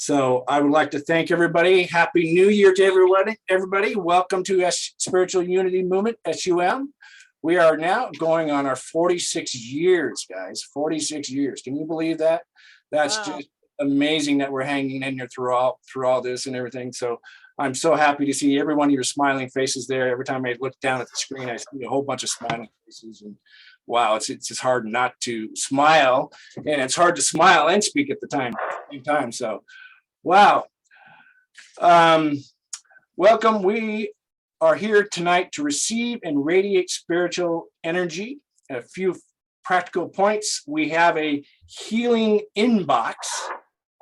So I would like to thank everybody. Happy New Year to everybody. Welcome to Spiritual Unity Movement, SUM. We are now going on our 46 years, guys. 46 years. Can you believe that? That's just amazing that we're hanging in here through all this and everything. So I'm so happy to see every one of your smiling faces there. Every time I look down at the screen, I see a whole bunch of smiling faces. And wow, it's just hard not to smile. And it's hard to smile and speak at the same time. So wow. Welcome. We are here tonight to receive and radiate spiritual energy. A few practical points. We have a healing inbox,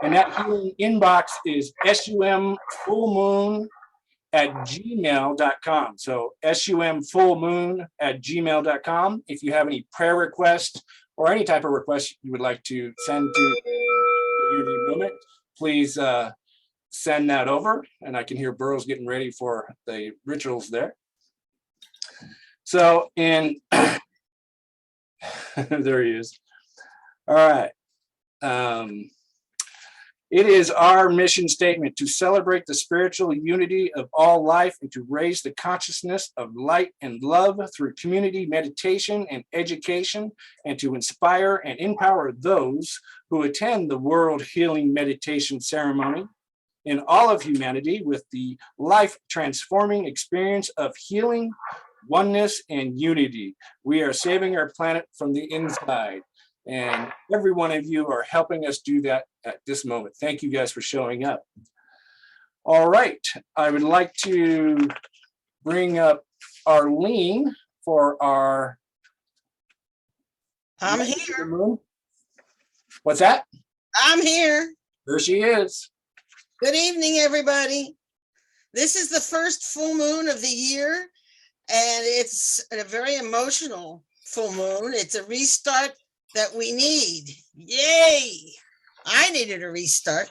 and that healing inbox is sumfullmoon@gmail.com. So sumfullmoon@gmail.com. If you have any prayer requests or any type of request you would like to send to the Unity Movement, please send that over, and I can hear Burroughs getting ready for the rituals there. So in there he is. All right. It is our mission statement to celebrate the spiritual unity of all life and to raise the consciousness of light and love through community meditation and education, and to inspire and empower those who attend the World Healing Meditation Ceremony in all of humanity with the life-transforming experience of healing, oneness, and unity. We are saving our planet from the inside. And every one of you are helping us do that at this moment. Thank you guys for showing up. All right, I would like to bring up Arlene for our... I'm here. What's that? I'm here. There she is. Good evening, everybody. This is the first full moon of the year, and it's a very emotional full moon. It's a restart that we need. Yay! I needed a restart.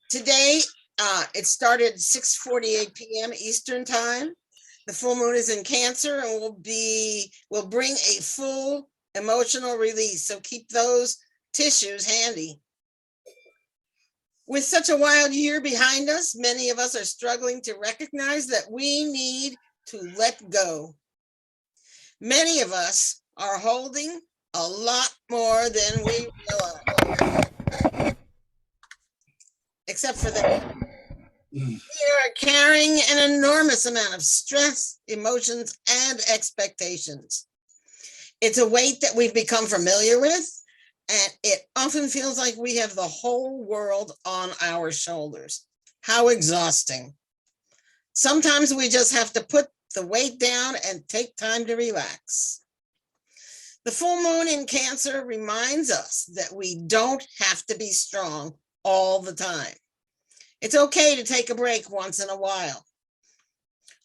Today, it started 6:48 p.m. Eastern time. The full moon is in Cancer and will bring a full emotional release. So keep those tissues handy. With such a wild year behind us, many of us are struggling to recognize that we need to let go. Many of us are holding a lot more than we realize. Except for that, we are carrying an enormous amount of stress, emotions, and expectations. It's a weight that we've become familiar with, and it often feels like we have the whole world on our shoulders. How exhausting. Sometimes we just have to put the weight down and take time to relax. The full moon in Cancer reminds us that we don't have to be strong all the time. It's okay to take a break once in a while.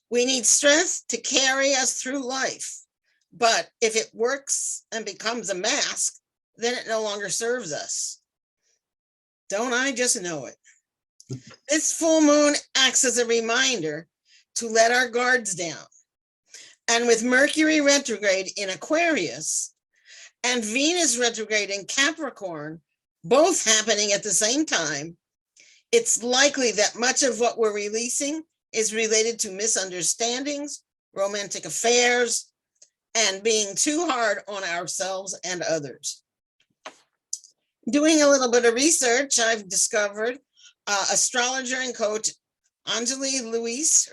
We need strength to carry us through life, but if it works and becomes a mask, then it no longer serves us. Don't I just know it? This full moon acts as a reminder to let our guards down. And with Mercury retrograde in Aquarius and Venus retrograde in Capricorn, both happening at the same time, it's likely that much of what we're releasing is related to misunderstandings, romantic affairs, and being too hard on ourselves and others. Doing a little bit of research, I've discovered astrologer and coach Anjali Lutz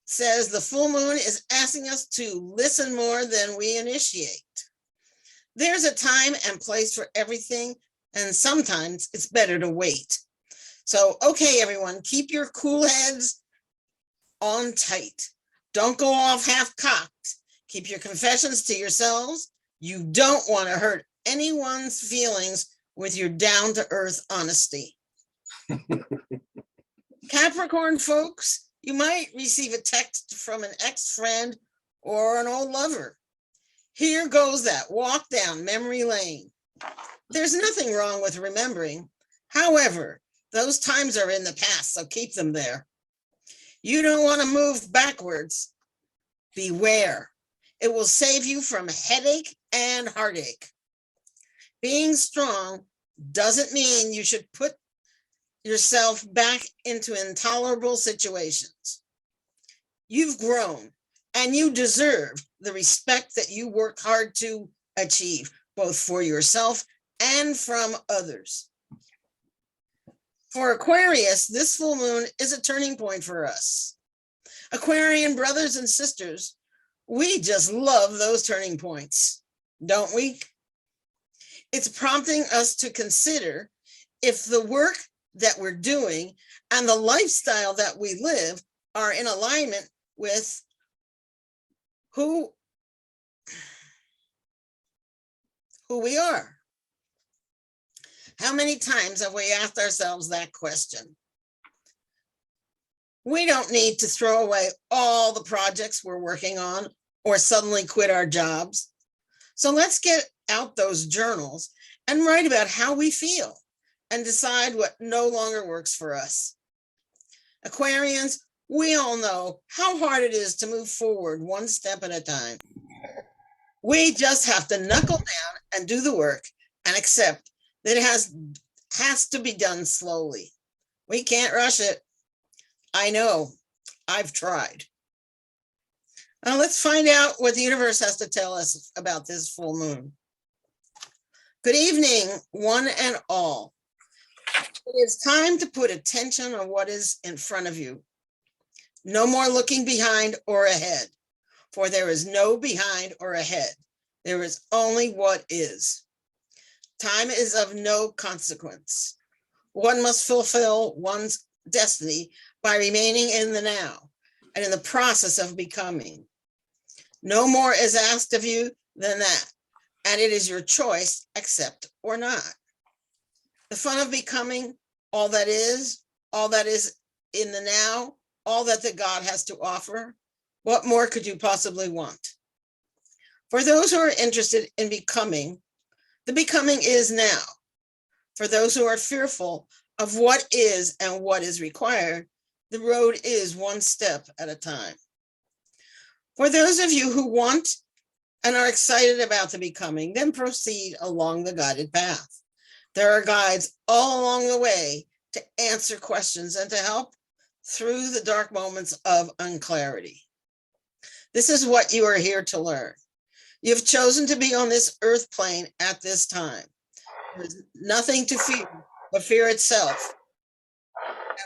says the full moon is asking us to listen more than we initiate. There's a time and place for everything, and sometimes it's better to wait. So, okay, everyone, keep your cool heads on tight. Don't go off half-cocked. Keep your confessions to yourselves. You don't want to hurt anyone's feelings with your down-to-earth honesty. Capricorn folks, you might receive a text from an ex-friend or an old lover. Here goes that walk down memory lane. There's nothing wrong with remembering. However, those times are in the past, so keep them there. You don't want to move backwards. Beware. It will save you from headache and heartache. being strong doesn't mean you should put yourself back into intolerable situations. You've grown and you deserve the respect that you work hard to achieve, both for yourself and from others. For Aquarius, this full moon is a turning point for us. Aquarian brothers and sisters, we just love those turning points, don't we? It's prompting us to consider if the work that we're doing and the lifestyle that we live are in alignment with who we are. How many times have we asked ourselves that question? We don't need to throw away all the projects we're working on or suddenly quit our jobs. So let's get out those journals and write about how we feel and decide what no longer works for us. Aquarians, we all know how hard it is to move forward one step at a time. We just have to knuckle down and do the work and accept that it has to be done slowly. We can't rush it. I know, I've tried. Now let's find out what the universe has to tell us about this full moon. Good evening, one and all. It is time to put attention on what is in front of you. No more looking behind or ahead, for there is no behind or ahead. There is only what is. Time is of no consequence. One must fulfill one's destiny by remaining in the now and in the process of becoming. No more is asked of you than that, and it is your choice, accept or not. The fun of becoming all that is in the now, all that the God has to offer. What more could you possibly want? For those who are interested in becoming, the becoming is now. For those who are fearful of what is and what is required, the road is one step at a time. For those of you who want and are excited about the becoming, then proceed along the guided path. There are guides all along the way to answer questions and to help through the dark moments of unclarity. This is what you are here to learn. You've chosen to be on this earth plane at this time. There's nothing to fear but fear itself.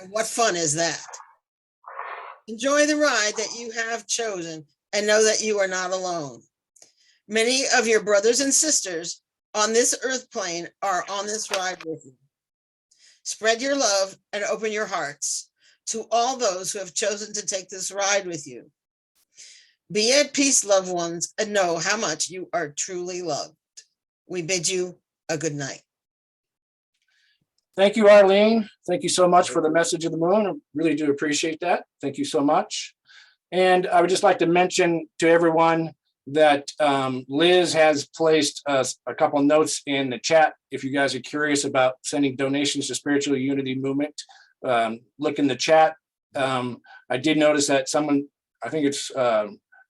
And what fun is that? Enjoy the ride that you have chosen and know that you are not alone. Many of your brothers and sisters on this earth plane are on this ride with you. Spread your love and open your hearts to all those who have chosen to take this ride with you. Be at peace, loved ones, and know how much you are truly loved. We bid you a good night. Thank you, Arlene. Thank you so much for the message of the moon. I really do appreciate that. Thank you so much. And I would just like to mention to everyone that Liz has placed a couple notes in the chat. If you guys are curious about sending donations to Spiritual Unity Movement, look in the chat. I did notice that someone, I think it's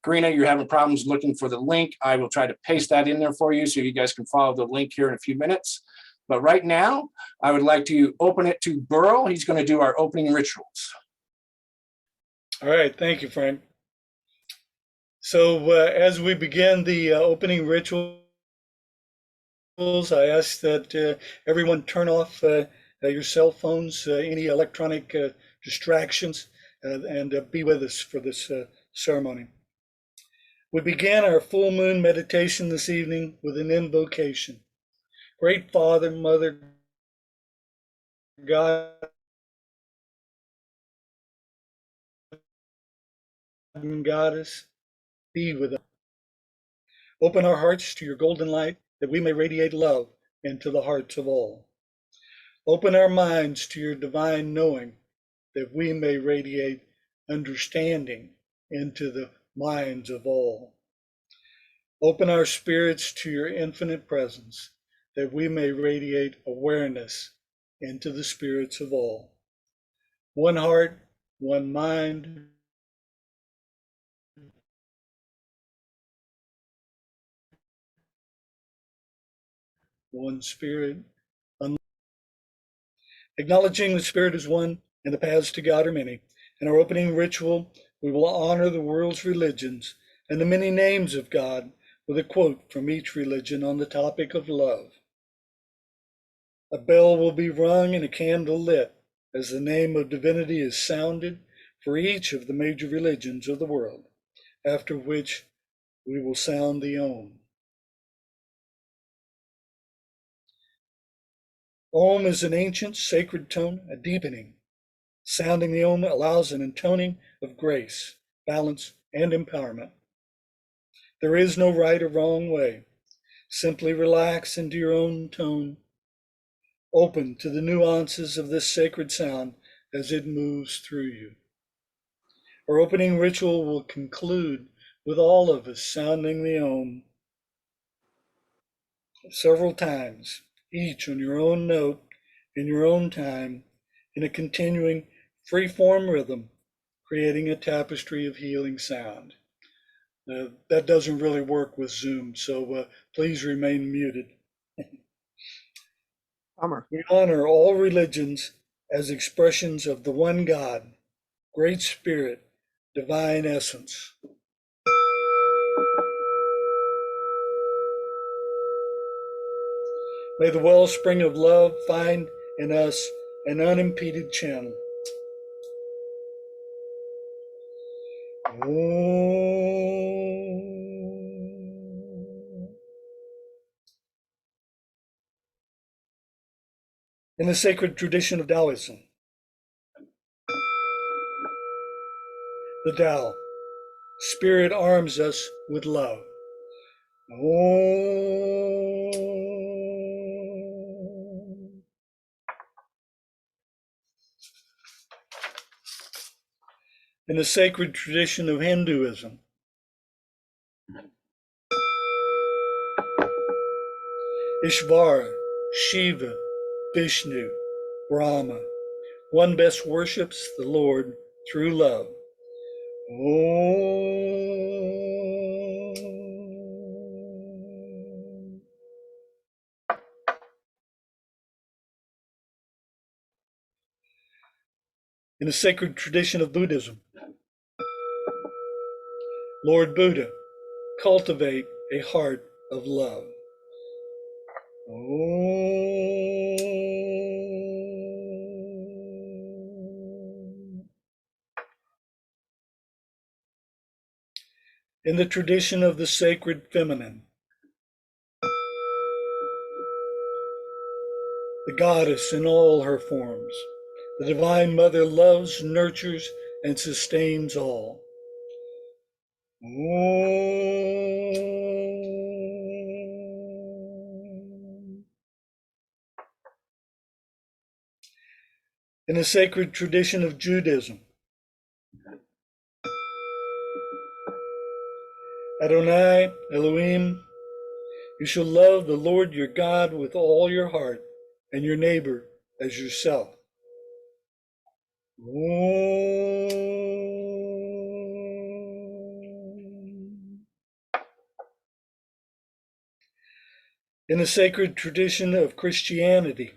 Karina, you're having problems looking for the link. I will try to paste that in there for you so you guys can follow the link here in a few minutes. But right now, I would like to open it to Burl. He's going to do our opening rituals. All right, thank you, Frank. So as we begin the opening rituals, I ask that everyone turn off your cell phones, any electronic distractions, and be with us for this ceremony. We began our full moon meditation this evening with an invocation. Great Father, Mother, God, and Goddess, be with us. Open our hearts to your golden light that we may radiate love into the hearts of all. Open our minds to your divine knowing that we may radiate understanding into the minds of all. Open our spirits to your infinite presence that we may radiate awareness into the spirits of all. One heart, one mind, one Spirit. Acknowledging the Spirit is one and the paths to God are many. In our opening ritual, we will honor the world's religions and the many names of God with a quote from each religion on the topic of love. A bell will be rung and a candle lit as the name of divinity is sounded for each of the major religions of the world, after which we will sound the Om. Om is an ancient sacred tone, a deepening. Sounding the Om allows an intoning of grace, balance, and empowerment. There is no right or wrong way. Simply relax into your own tone, open to the nuances of this sacred sound as it moves through you. Our opening ritual will conclude with all of us sounding the Om several times, each on your own note, in your own time, in a continuing free-form rhythm, creating a tapestry of healing sound. That doesn't really work with Zoom, so please remain muted. Bummer. We honor all religions as expressions of the one God, Great Spirit, Divine Essence. May the wellspring of love find in us an unimpeded channel. In the sacred tradition of Taoism, the Tao, Spirit arms us with love. In the sacred tradition of Hinduism, Ishvara, Shiva, Vishnu, Brahma, one best worships the Lord through love. In the sacred tradition of Buddhism, Lord Buddha, cultivate a heart of love. In the tradition of the sacred feminine, the goddess in all her forms, the Divine Mother loves, nurtures, and sustains all. In the sacred tradition of Judaism, Adonai, Elohim, you shall love the Lord your God with all your heart and your neighbor as yourself. In the sacred tradition of Christianity,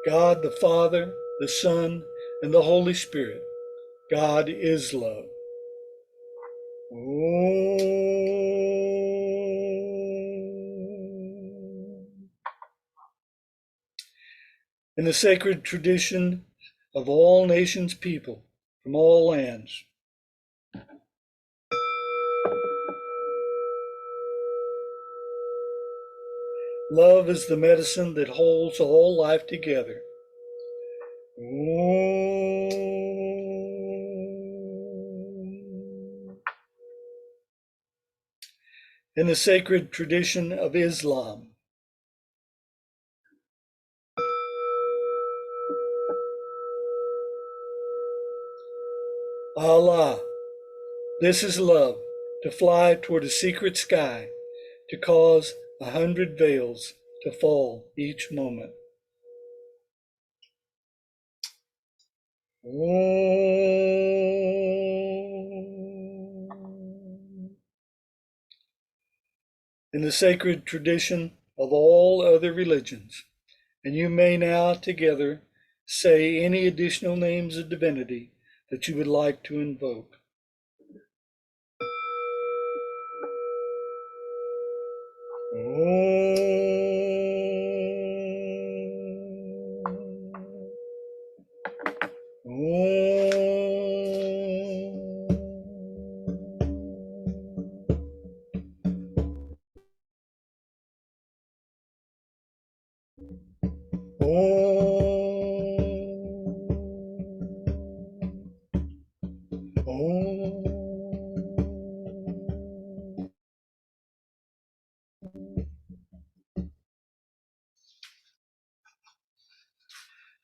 God the Father, the Son, and the Holy Spirit. God is love. In the sacred tradition of all nations people from all lands, love is the medicine that holds all life together. In the sacred tradition of Islam, Allah, this is love, to fly toward a secret sky, to cause 100 veils to fall each moment. in the sacred tradition of all other religions, and you may now together say any additional names of divinity that you would like to invoke.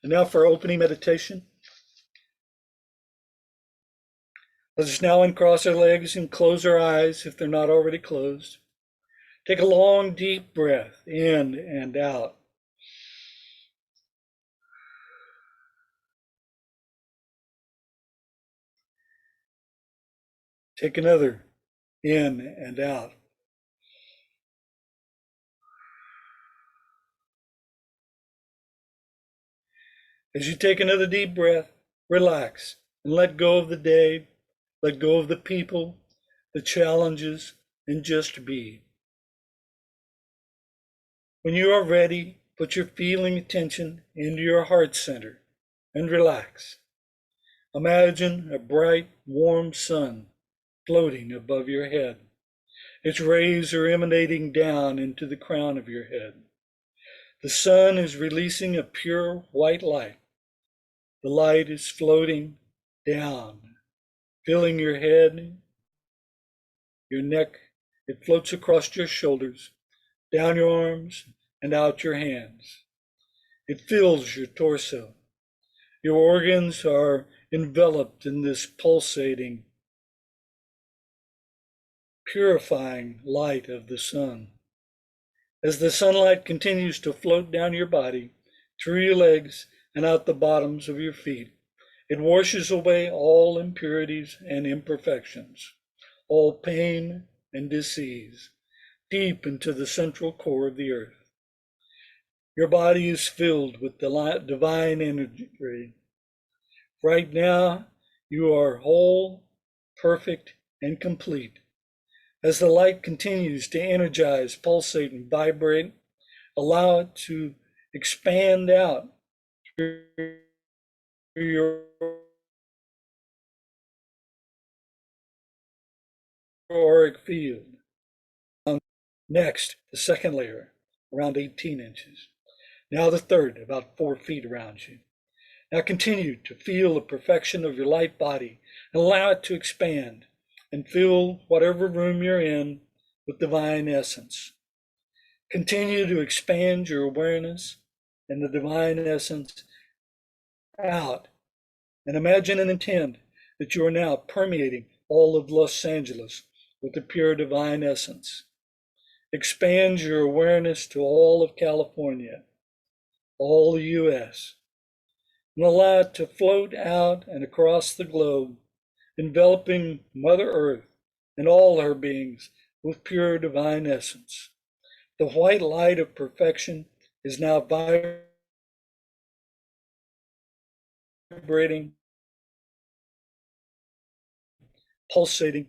And now for opening meditation. Let us now uncross our legs and close our eyes if they're not already closed. Take a long, deep breath in and out. Take another in and out. As you take another deep breath, relax and let go of the day, let go of the people, the challenges, and just be. When you are ready, put your feeling attention into your heart center and relax. Imagine a bright, warm sun floating above your head. Its rays are emanating down into the crown of your head. The sun is releasing a pure white light. The light is floating down, filling your head, your neck. It floats across your shoulders, down your arms, and out your hands. It fills your torso. Your organs are enveloped in this pulsating, purifying light of the sun. As the sunlight continues to float down your body, through your legs, and out the bottoms of your feet, it washes away all impurities and imperfections, all pain and disease, deep into the central core of the earth. Your body is filled with divine energy. Right now, you are whole, perfect, and complete. As the light continues to energize, pulsate, and vibrate, allow it to expand out through your auric field. Next, the second layer, around 18 inches. Now the third, about 4 feet around you. Now continue to feel the perfection of your light body and allow it to expand and fill whatever room you're in with divine essence. Continue to expand your awareness and the divine essence out, and imagine and intend that you are now permeating all of Los Angeles with the pure divine essence. Expand your awareness to all of California, all the US, and allow it to float out and across the globe, enveloping Mother Earth and all her beings with pure divine essence. The white light of perfection is now vibrating, pulsating,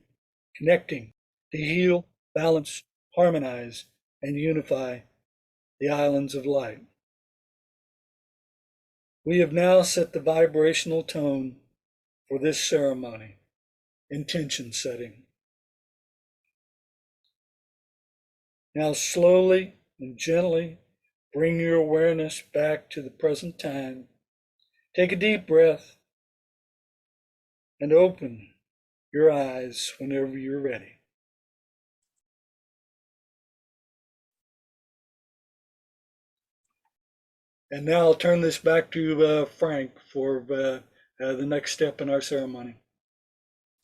connecting to heal, balance, harmonize, and unify the islands of light. We have now set the vibrational tone for this ceremony, intention setting. Now slowly and gently bring your awareness back to the present time. Take a deep breath and open your eyes whenever you're ready. And now I'll turn this back to Frank for the next step in our ceremony.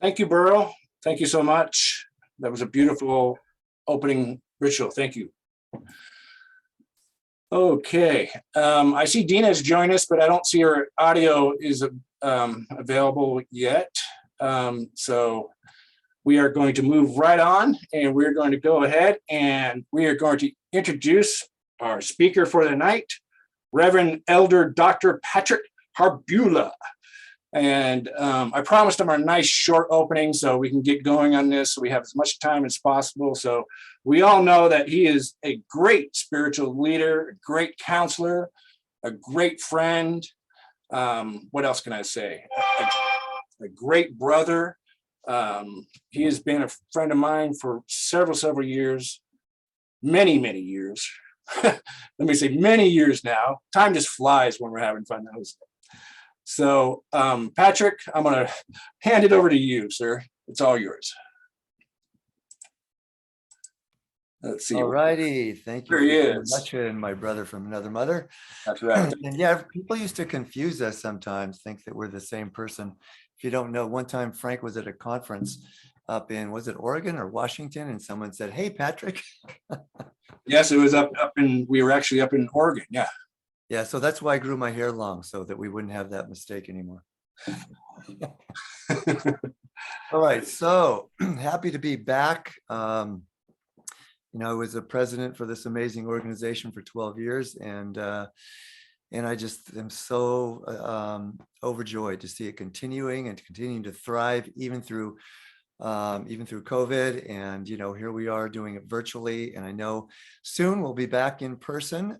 Thank you, Burrow. Thank you so much. That was a beautiful opening ritual. Thank you. Okay. I see Dina's joined us, but I don't see her audio is available yet. So we are going to move right on, and we're going to go ahead and we are going to introduce our speaker for the night, Reverend Elder Dr. Patrick Harbula. And I promised him a nice short opening so we can get going on this, so we have as much time as possible. So we all know that he is a great spiritual leader, a great counselor, a great friend. What else can I say? A great brother. He has been a friend of mine for several years, many years. Let me say many years now. Time just flies when we're having fun. So, Patrick, I'm going to hand it over to you, sir. It's all yours. Let's see. All righty. Thank you There he very is. much, and my brother from another mother. That's right. And yeah, people used to confuse us sometimes, think that we're the same person. If you don't know, one time Frank was at a conference up in, was it Oregon or Washington? And someone said, "Hey, Patrick." Yes, it was up in, we were actually up in Oregon. Yeah. Yeah, so that's why I grew my hair long, so that we wouldn't have that mistake anymore. All right, so happy to be back. You know, I was a president for this amazing organization for 12 years, and I just am so overjoyed to see it continuing and continuing to thrive even through COVID. And you know, here we are doing it virtually, and I know soon we'll be back in person.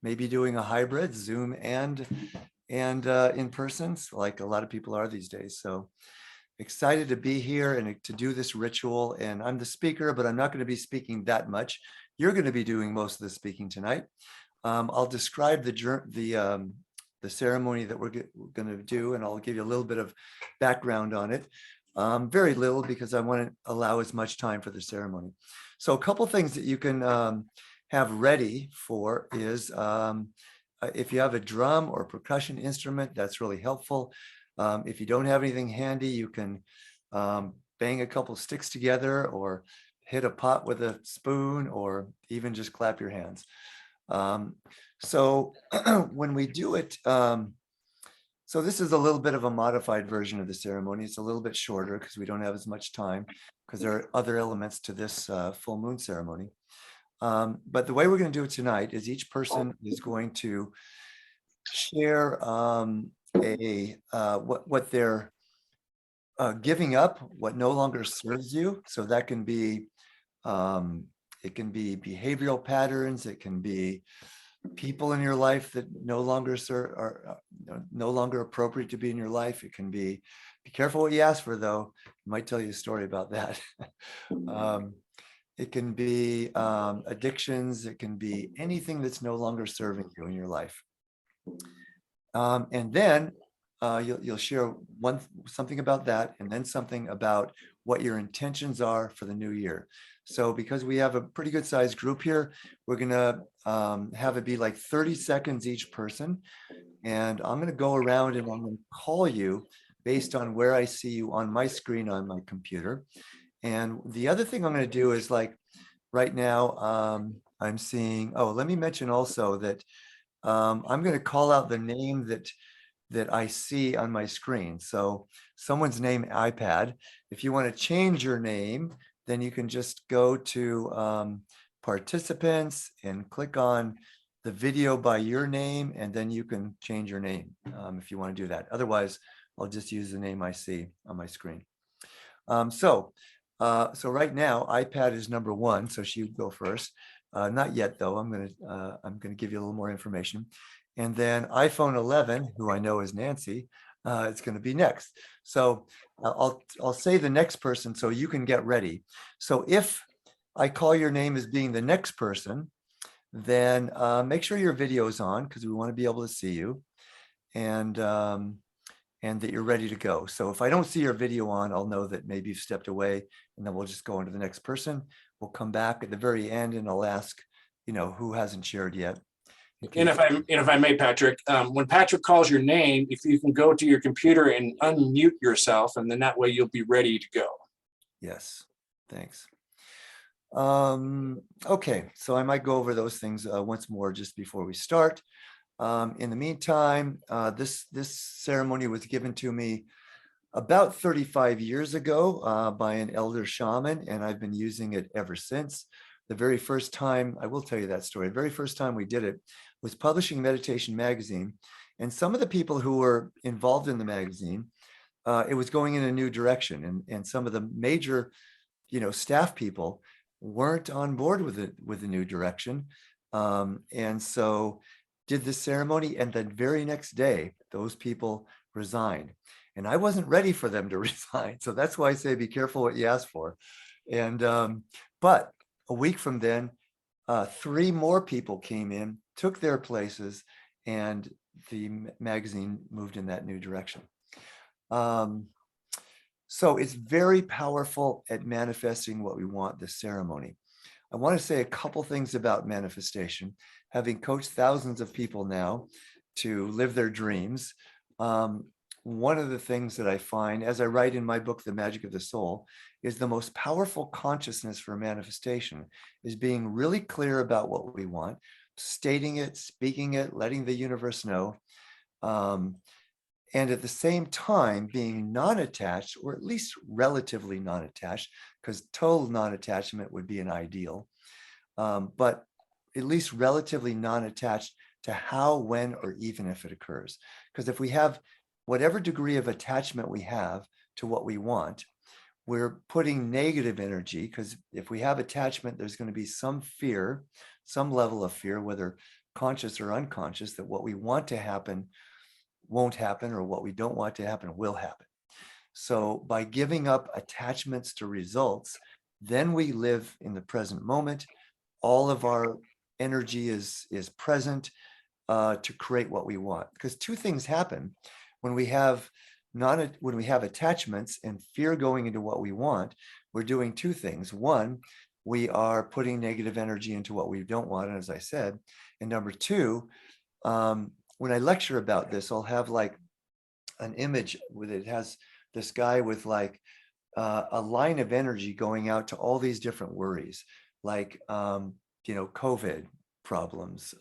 Maybe doing a hybrid, Zoom and in person, like a lot of people are these days. So excited to be here and to do this ritual. And I'm the speaker, but I'm not going to be speaking that much. You're going to be doing most of the speaking tonight. I'll describe the ceremony that we're going to do, and I'll give you a little bit of background on it. Very little, because I want to allow as much time for the ceremony. So a couple things that you can have ready for is if you have a drum or percussion instrument, that's really helpful. If you don't have anything handy, you can bang a couple sticks together, or hit a pot with a spoon, or even just clap your hands. So when we do it, so this is a little bit of a modified version of the ceremony. It's a little bit shorter because we don't have as much time, because there are other elements to this full moon ceremony. But the way we're going to do it tonight is each person is going to share what they're giving up, what no longer serves you. So that can be it can be behavioral patterns. It can be people in your life that no longer are no longer appropriate to be in your life. It can be careful what you ask for, though. I might tell you a story about that. It can be addictions. It can be anything that's no longer serving you in your life. And then you'll share something about that, and then something about what your intentions are for the new year. So because we have a pretty good sized group here, we're gonna have it be like 30 seconds each person. And I'm gonna go around and I'm gonna call you based on where I see you on my screen on my computer. And the other thing I'm going to do is, like right now, I'm seeing, oh, let me mention also that I'm going to call out the name that I see on my screen. So someone's name, iPad. If you want to change your name, then you can just go to participants and click on the video by your name, and then you can change your name if you want to do that. Otherwise, I'll just use the name I see on my screen. So right now, iPad is number one, so she would go first. Not yet, though. I'm gonna give you a little more information, and then iPhone 11, who I know is Nancy, it's going to be next. So I'll say the next person, so you can get ready. So if I call your name as being the next person, then make sure your video is on, because we want to be able to see you, and that you're ready to go. So if I don't see your video on, I'll know that maybe you've stepped away, and then we'll just go on to the next person. We'll come back at the very end, and I'll ask, who hasn't shared yet. And if I may, Patrick, when Patrick calls your name, if you can go to your computer and unmute yourself, and then that way you'll be ready to go. Yes, thanks. Okay, so I might go over those things once more just before we start. In the meantime, this ceremony was given to me about 35 years ago by an elder shaman, and I've been using it ever since. The very first time, I will tell you that story, the very first time we did it was publishing Meditation Magazine. And some of the people who were involved in the magazine, it was going in a new direction. And some of the major, staff people weren't on board with the new direction. And so did the ceremony. And the very next day, those people resigned. And I wasn't ready for them to resign. So that's why I say, be careful what you ask for. And, but a week from then, 3 more people came in, took their places, and the magazine moved in that new direction. So it's very powerful at manifesting what we want, the ceremony. I want to say a couple things about manifestation. Having coached thousands of people now to live their dreams, one of the things that I find, as I write in my book, The Magic of the Soul, is the most powerful consciousness for manifestation is being really clear about what we want, stating it, speaking it, letting the universe know, and at the same time being non-attached, or at least relatively non-attached, because total non-attachment would be an ideal, but at least relatively non-attached to how, when, or even if it occurs. Because if we have whatever degree of attachment we have to what we want, we're putting negative energy, because if we have attachment, there's going to be some fear, some level of fear, whether conscious or unconscious, that what we want to happen won't happen, or what we don't want to happen will happen. So by giving up attachments to results, then we live in the present moment. All of our energy is present to create what we want. Because 2 things happen when we have attachments and fear going into what we want. We're doing 2 things. 1, we are putting negative energy into what we don't want, as I said. And number 2, when I lecture about this, I'll have like an image with it has this guy with like a line of energy going out to all these different worries, like COVID problems,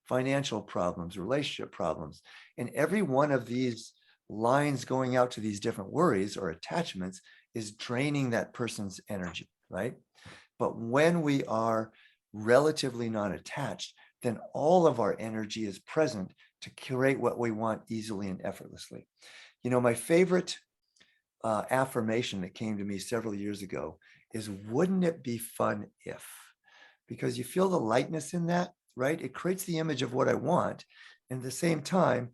financial problems, relationship problems, and every one of these lines going out to these different worries or attachments is draining that person's energy, right? But when we are relatively non-attached, then all of our energy is present to create what we want easily and effortlessly. My favorite affirmation that came to me several years ago is, wouldn't it be fun if? Because you feel the lightness in that, right? It creates the image of what I want, and at the same time,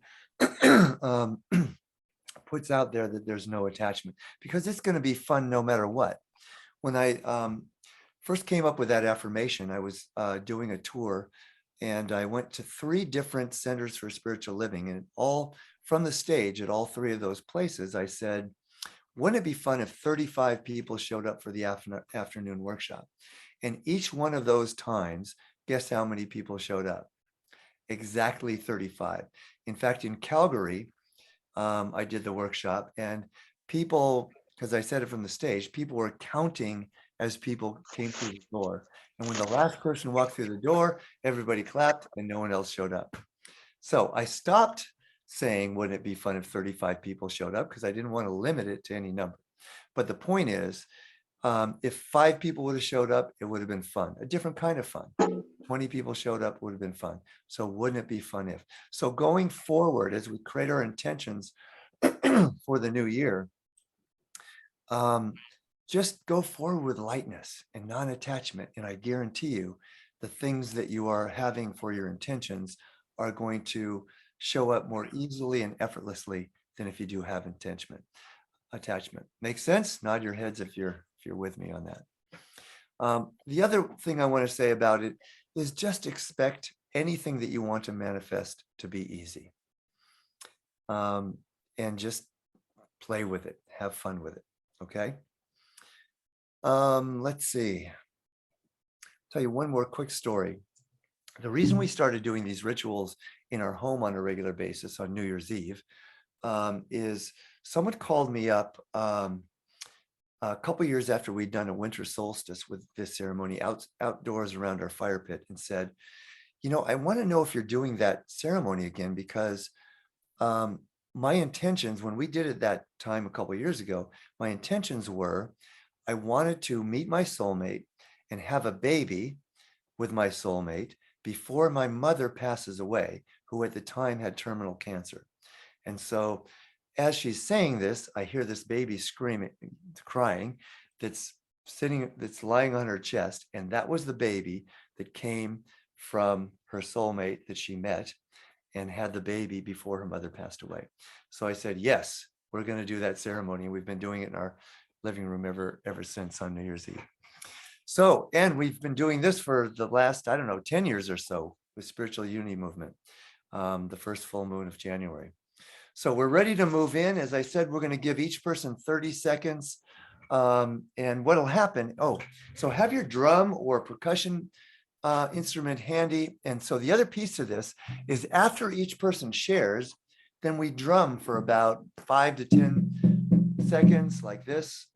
puts out there that there's no attachment, because it's going to be fun no matter what. When I first came up with that affirmation, I was doing a tour, and I went to 3 different centers for spiritual living, and all from the stage at all 3 of those places, I said, wouldn't it be fun if 35 people showed up for the afternoon workshop? And each one of those times, guess how many people showed up? Exactly 35. In fact, in Calgary, I did the workshop, and people, because I said it from the stage, people were counting as people came through the door. And when the last person walked through the door, everybody clapped and no one else showed up. So I stopped saying, wouldn't it be fun if 35 people showed up? Because I didn't want to limit it to any number. But the point is, if 5 people would have showed up, it would have been fun, a different kind of fun. 20 people showed up, would have been fun. So wouldn't it be fun if? So going forward, as we create our intentions for the new year, just go forward with lightness and non-attachment. And I guarantee you, the things that you are having for your intentions are going to show up more easily and effortlessly than if you do have attachment. Make sense? Nod your heads if you're with me on that. The other thing I want to say about it is just expect anything that you want to manifest to be easy. And just play with it, have fun with it. Okay. Let's see. Tell you one more quick story. The reason we started doing these rituals in our home on a regular basis on New Year's Eve is someone called me up a couple years after we'd done a winter solstice with this ceremony outdoors around our fire pit, and said, I want to know if you're doing that ceremony again, because my intentions when we did it that time a couple of years ago, my intentions were I wanted to meet my soulmate and have a baby with my soulmate before my mother passes away, who at the time had terminal cancer. And so as she's saying this, I hear this baby screaming, crying, that's lying on her chest. And that was the baby that came from her soulmate that she met and had the baby before her mother passed away. So I said, yes, we're going to do that ceremony. And we've been doing it in our living room ever since on New Year's Eve. So, and we've been doing this for the last, I don't know, 10 years or so with Spiritual Unity Movement, the first full moon of January. So we're ready to move in. As I said, we're going to give each person 30 seconds. And what'll happen, so have your drum or percussion instrument handy. And so the other piece of this is after each person shares, then we drum for about 5 to 10 seconds like this.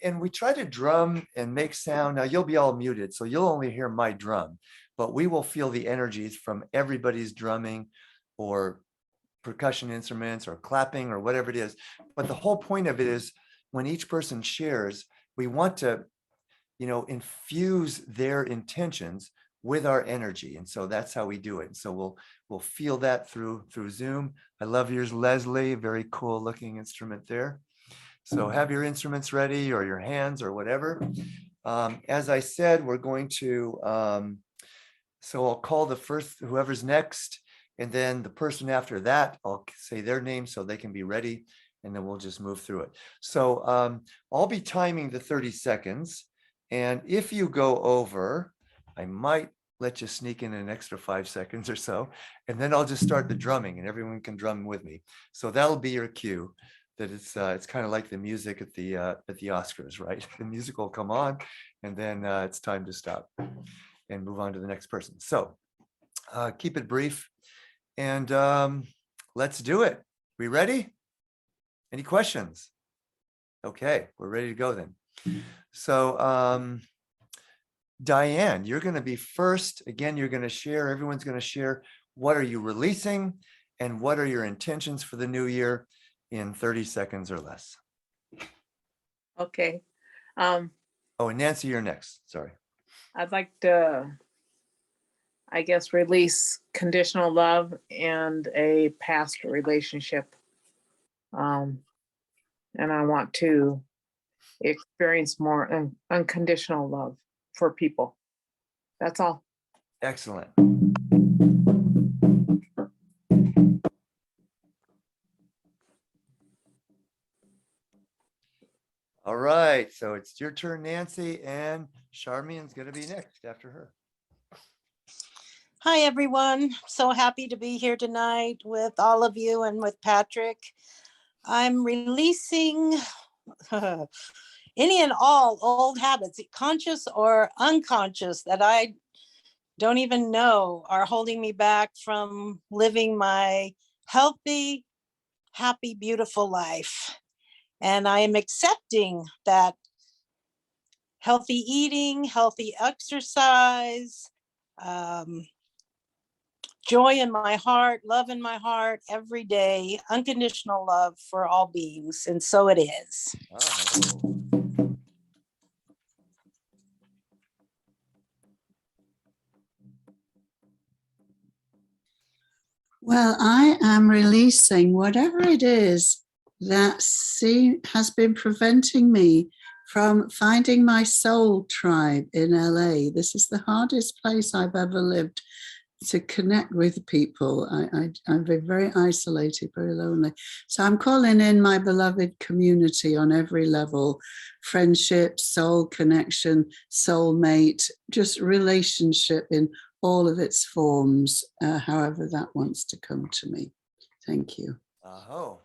And we try to drum and make sound. Now you'll be all muted, so you'll only hear my drum, but we will feel the energies from everybody's drumming or percussion instruments or clapping or whatever it is. But the whole point of it is when each person shares, we want to, infuse their intentions with our energy. And so that's how we do it. And so we'll feel that through Zoom. I love yours, Leslie. Very cool looking instrument there. So have your instruments ready or your hands or whatever. As I said, we're going to, so I'll call the first, whoever's next, and then the person after that, I'll say their name so they can be ready, and then we'll just move through it. So I'll be timing the 30 seconds. And if you go over, I might let you sneak in an extra 5 seconds or so, and then I'll just start the drumming and everyone can drum with me. So that'll be your cue. That it's kind of like the music at the Oscars, right? The music will come on, and then it's time to stop and move on to the next person. So keep it brief, and let's do it. We ready? Any questions? Okay, we're ready to go then. So Diane, you're going to be first. Again, you're going to share. Everyone's going to share. What are you releasing, and what are your intentions for the new year? In 30 seconds or less. Okay. And Nancy, you're next. Sorry. I'd like to, I guess, release conditional love and a past relationship. And I want to experience more unconditional love for people. That's all. Excellent. All right, so it's your turn, Nancy, and Charmian's going to be next after her. Hi, everyone. So happy to be here tonight with all of you and with Patrick. I'm releasing any and all old habits, conscious or unconscious, that I don't even know are holding me back from living my healthy, happy, beautiful life. And I am accepting that healthy eating, healthy exercise, joy in my heart, love in my heart every day, unconditional love for all beings. And so it is. Oh. Well, I am releasing whatever it is that has been preventing me from finding my soul tribe in LA. This is the hardest place I've ever lived to connect with people. I'm very isolated, very lonely. So I'm calling in my beloved community on every level: friendship, soul connection, soulmate, just relationship in all of its forms, however that wants to come to me. Thank you. Oh.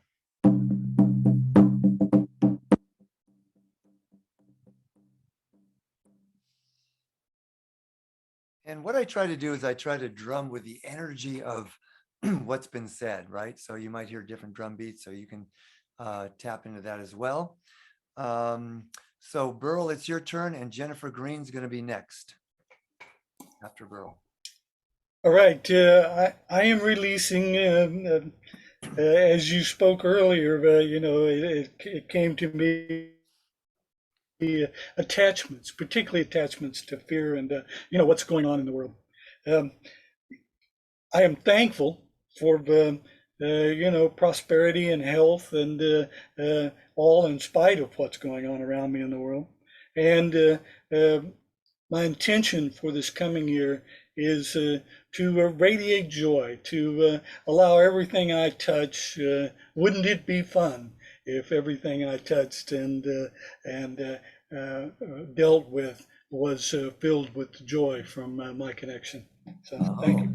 And what I try to do is I try to drum with the energy of what's been said, right? So you might hear different drum beats, so you can tap into that as well. So Burl, it's your turn, and Jennifer Green's going to be next after Burl. All right, I am releasing as you spoke earlier, it came to me attachments, particularly attachments to fear and what's going on in the world. Um, I am thankful for prosperity and health and all in spite of what's going on around me in the world. And my intention for this coming year is to radiate joy, to allow everything I touch. Wouldn't it be fun if everything I touched and dealt with was filled with joy from my connection? So thank you.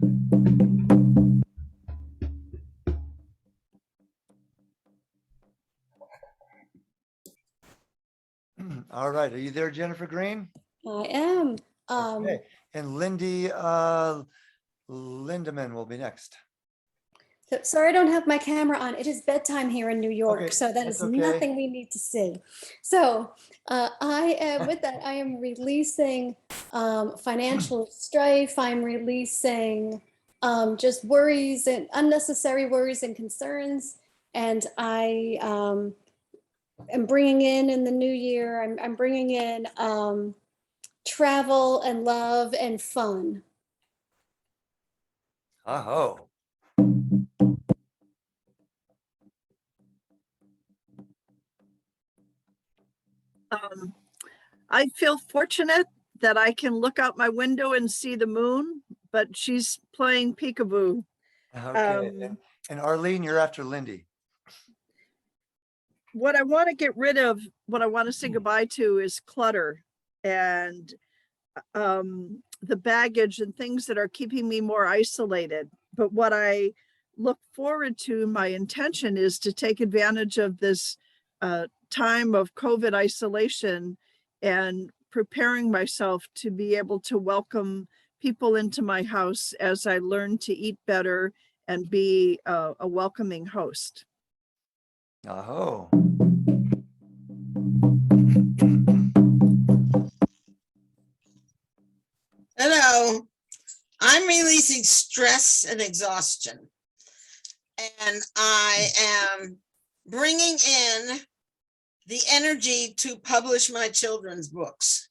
All right, are you there, Jennifer Green? I am. Okay, and Lindy Lindemann will be next. So sorry I don't have my camera on. It is bedtime here in New York, Okay, so that that's is okay. nothing we need to see. So I am, with that, I am releasing financial strife. I'm releasing just worries and unnecessary worries and concerns. And I am bringing in the new year, I'm bringing in travel and love and fun. Aho. I feel fortunate that I can look out my window and see the moon, but she's playing peekaboo. Okay, and Arlene, you're after Lindy. What I want to get rid of, what I want to say goodbye to is clutter and the baggage and things that are keeping me more isolated. But what I look forward to, my intention is to take advantage of this time of COVID isolation and preparing myself to be able to welcome people into my house as I learn to eat better and be a welcoming host. Aho. Hello. I'm releasing stress and exhaustion. And I am bringing in the energy to publish my children's books.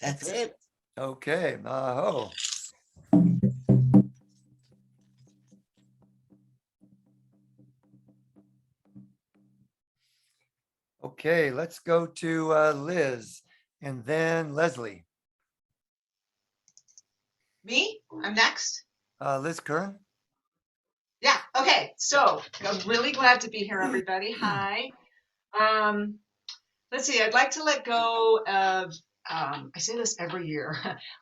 That's it. Okay, aho. Okay, let's go to Liz and then Leslie. Me? I'm next. Liz Kern. Yeah. Okay. So I'm really glad to be here, everybody. Hi. Let's see. I'd like to let go of. I say this every year.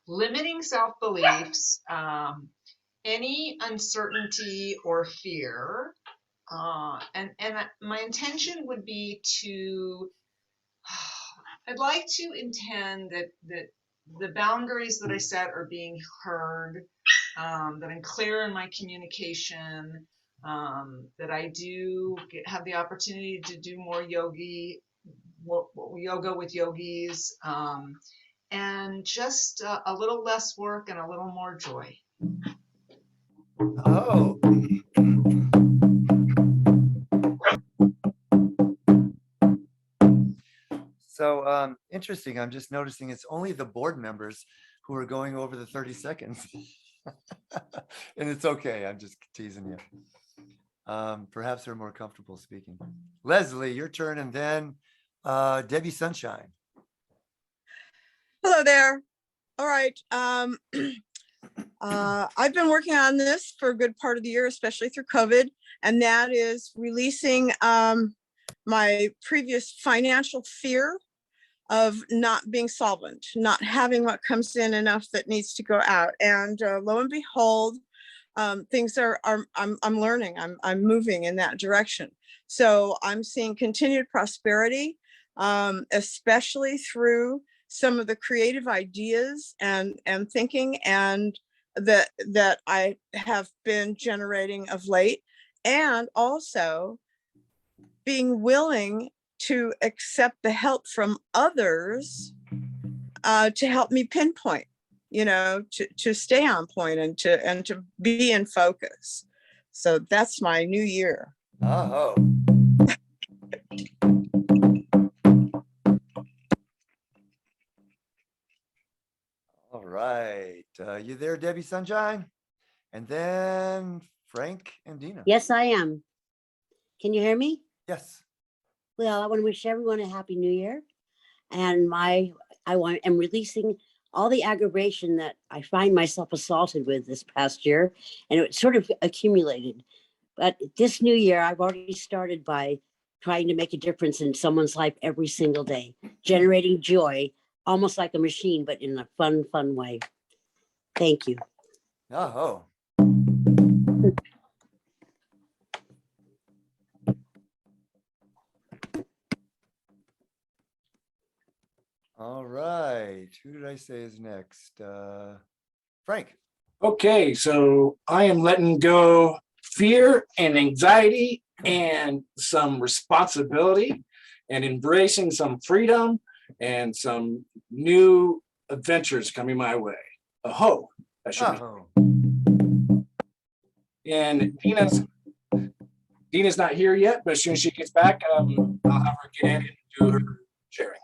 Limiting self-beliefs, any uncertainty or fear, and my intention would be to. I'd like to intend that the boundaries that I set are being heard. That I'm clear in my communication, that I do have the opportunity to do more yoga with yogis, and just a little less work and a little more joy. Oh. So interesting. I'm just noticing it's only the board members who are going over the 30 seconds. And it's okay. I'm just teasing you. Perhaps they're more comfortable speaking. Leslie, your turn, and then Debbie Sunshine. Hello there. All right. I've been working on this for a good part of the year, especially through COVID, and that is releasing my previous financial fear of not being solvent, not having what comes in enough that needs to go out. And lo and behold, things I'm learning, I'm moving in that direction. So I'm seeing continued prosperity, especially through some of the creative ideas and thinking and that I have been generating of late, and also being willing to accept the help from others to help me pinpoint, to stay on point and to be in focus. So that's my new year. Oh. All right. You there, Debbie Sunshine? And then Frank and Dina. Yes, I am. Can you hear me? Yes. Well, I want to wish everyone a happy new year. And I'm releasing all the aggravation that I find myself assaulted with this past year. And it sort of accumulated. But this new year, I've already started by trying to make a difference in someone's life every single day, generating joy, almost like a machine, but in a fun way. Thank you. Oh. All right. Who did I say is next? Frank. Okay, so I am letting go fear and anxiety and some responsibility and embracing some freedom and some new adventures coming my way. Aho, that should be. And Dina's not here yet, but as soon as she gets back, I'll have her get in and do her sharing.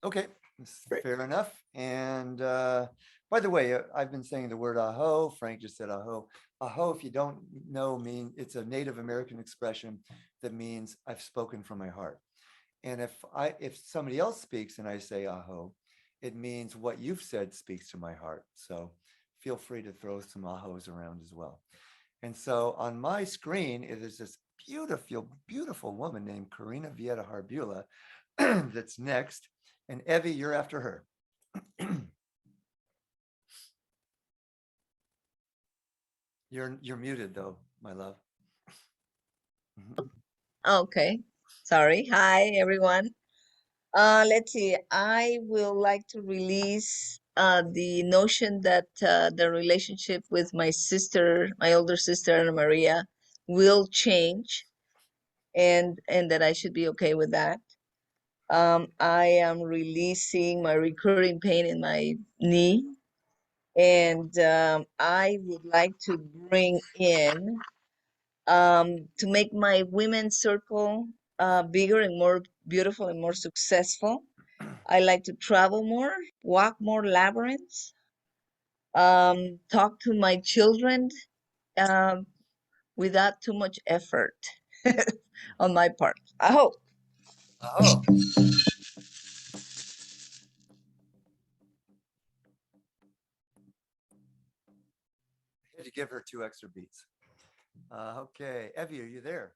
Okay, fair enough. And by the way, I've been saying the word aho. Frank just said aho. Aho, if you don't know, it's a Native American expression that means I've spoken from my heart. And if somebody else speaks and I say aho, it means what you've said speaks to my heart. So feel free to throw some ahos around as well. And so on my screen, it is this beautiful woman named Karina Vieta Harbula that's next. And Evie, you're after her. You're muted though, my love. Okay, sorry. Hi, everyone. Let's see. I will like to release the notion that the relationship with my sister, my older sister, Ana Maria, will change, and that I should be okay with that. I am releasing my recurring pain in my knee, and I would like to bring in to make my women's circle bigger and more beautiful and more successful. I like to travel more, walk more labyrinths, talk to my children without too much effort on my part. I hope. Oh. I had to give her 2 extra beats. Okay, Evie, are you there?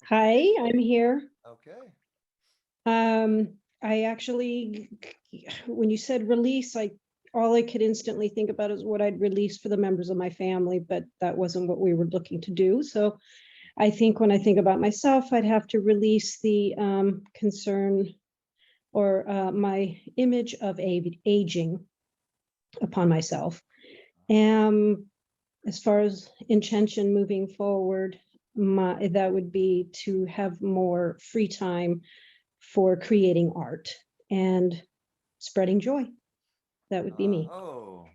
Hi, I'm here. Okay. I actually, when you said release, all I could instantly think about is what I'd release for the members of my family, but that wasn't what we were looking to do. So I think when I think about myself, I'd have to release the concern or my image of aging upon myself. As far as intention moving forward, that would be to have more free time for creating art and spreading joy. That would be me. Oh.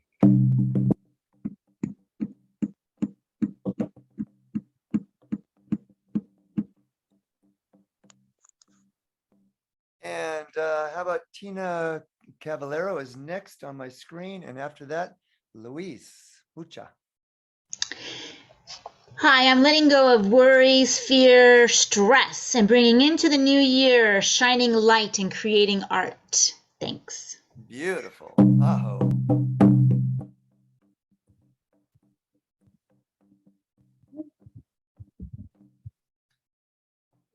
And how about Tina Cavallero is next on my screen, and after that, Luis Mucha. Hi, I'm letting go of worries, fear, stress, and bringing into the new year shining light and creating art. Thanks. Beautiful. Aho.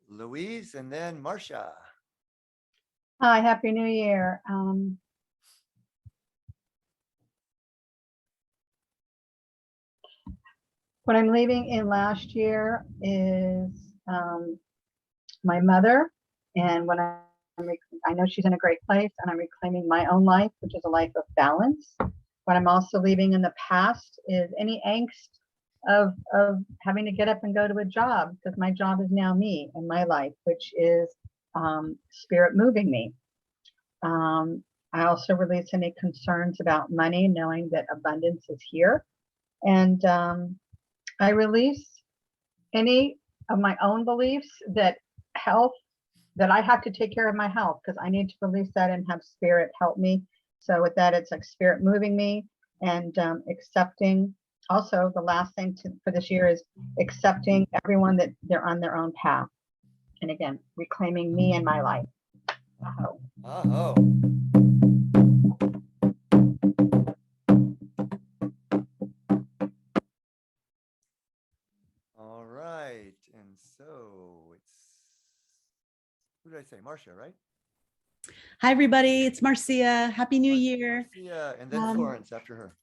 Louise and then Marcia. Hi, Happy New Year. What I'm leaving in last year is my mother, and when I know she's in a great place, and I'm reclaiming my own life, which is a life of balance. What I'm also leaving in the past is any angst of having to get up and go to a job, because my job is now me and my life, which is spirit moving me. I also release any concerns about money, knowing that abundance is here. And I release any of my own beliefs that health, that I have to take care of my health, because I need to release that and have spirit help me. So with that, it's like spirit moving me, and accepting. Also, the last thing for this year is accepting everyone that they're on their own path. And again, reclaiming me and my life. Aho. Aho. All right, and so it's, who did I say? Marcia, right? Hi, everybody. It's Marcia. Happy New Year. Marcia, and then Florence after her.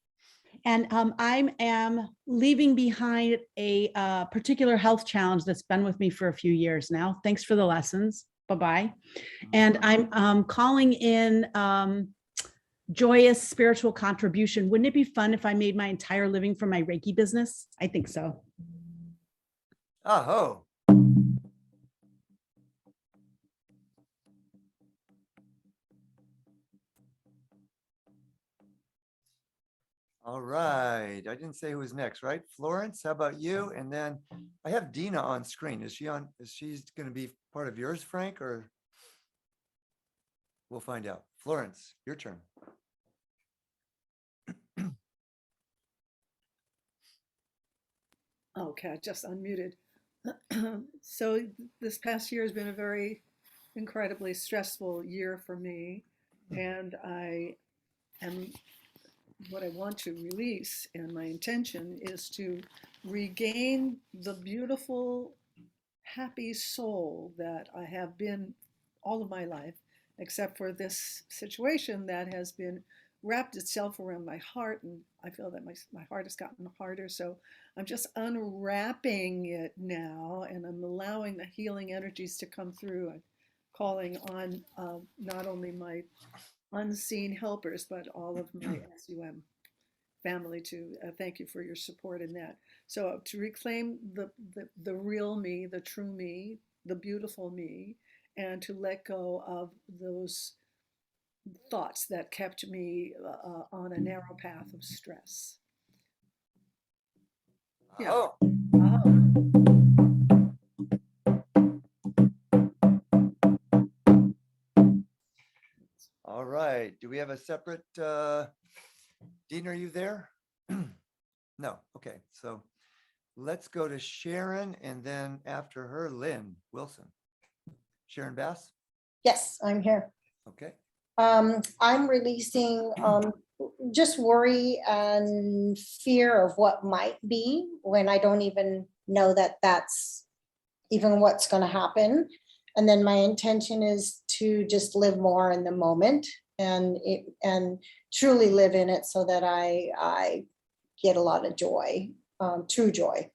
And I am leaving behind a particular health challenge that's been with me for a few years now. Thanks for the lessons. Bye-bye. And I'm calling in joyous spiritual contribution. Wouldn't it be fun if I made my entire living from my Reiki business? I think so. Aho. All right, I didn't say who was next, right? Florence, how about you? And then I have Dina on screen. Is she on? Is she going to be part of yours, Frank, or we'll find out. Florence, your turn. Okay, I just unmuted. So this past year has been a very incredibly stressful year for me, and what I want to release, and my intention is to regain the beautiful, happy soul that I have been all of my life, except for this situation that has been wrapped itself around my heart, and I feel that my heart has gotten harder. So I'm just unwrapping it now, and I'm allowing the healing energies to come through. I'm calling on not only my unseen helpers, but all of my SUM family to thank you for your support in that. So to reclaim the real me, the true me, the beautiful me, and to let go of those thoughts that kept me on a narrow path of stress. Yeah. Oh. All right. Do we have a separate, Dean, are you there? No. Okay. So let's go to Sharon, and then after her, Lynn Wilson. Sharon Bass? Yes, I'm here. Okay. I'm releasing just worry and fear of what might be when I don't even know that that's even what's going to happen. And then my intention is to just live more in the moment and truly live in it, so that I get a lot of joy, true joy.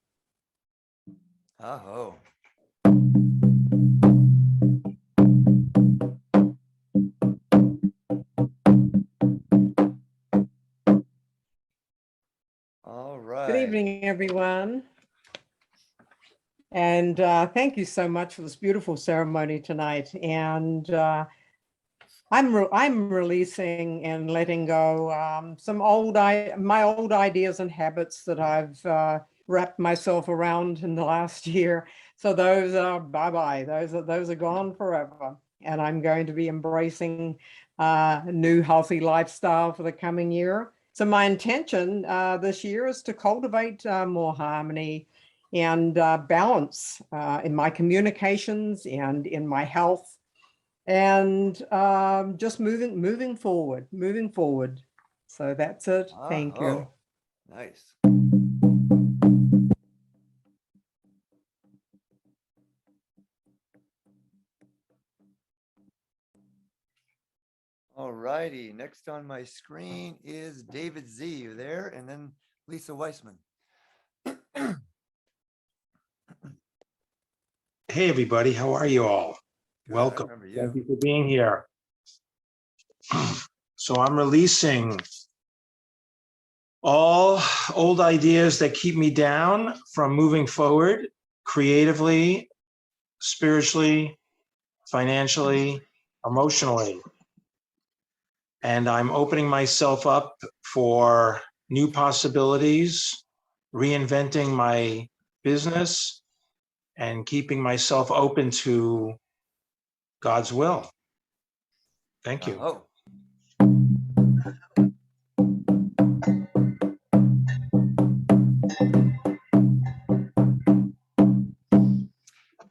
Aho. All right. Good evening, everyone. And thank you so much for this beautiful ceremony tonight. And I'm releasing and letting go some my old ideas and habits that I've wrapped myself around in the last year. So those are bye-bye. Those are gone forever. And I'm going to be embracing a new healthy lifestyle for the coming year. So my intention this year is to cultivate more harmony and balance in my communications and in my health, and just moving forward. So that's it. Thank you. Nice. All righty. Next on my screen is David Z. You there? And then Lisa Weissman. Hey, everybody. How are you all? Good, Welcome. I remember you. Thank you for being here. So I'm releasing all old ideas that keep me down from moving forward creatively, spiritually, financially, emotionally. And I'm opening myself up for new possibilities, reinventing my business, and keeping myself open to God's will. Thank you. Oh.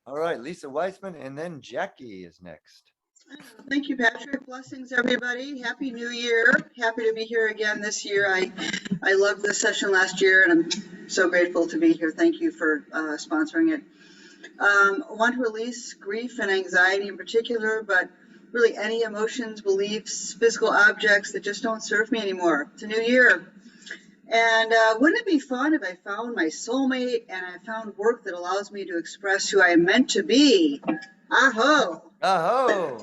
All right, Lisa Weissman, and then Jackie is next. Thank you, Patrick. Blessings, everybody. Happy New Year. Happy to be here again this year. I loved this session last year, and I'm so grateful to be here. Thank you for sponsoring it. I want to release grief and anxiety in particular, but really any emotions, beliefs, physical objects that just don't serve me anymore. It's a new year. And wouldn't it be fun if I found my soulmate and I found work that allows me to express who I am meant to be? Aho! Aho!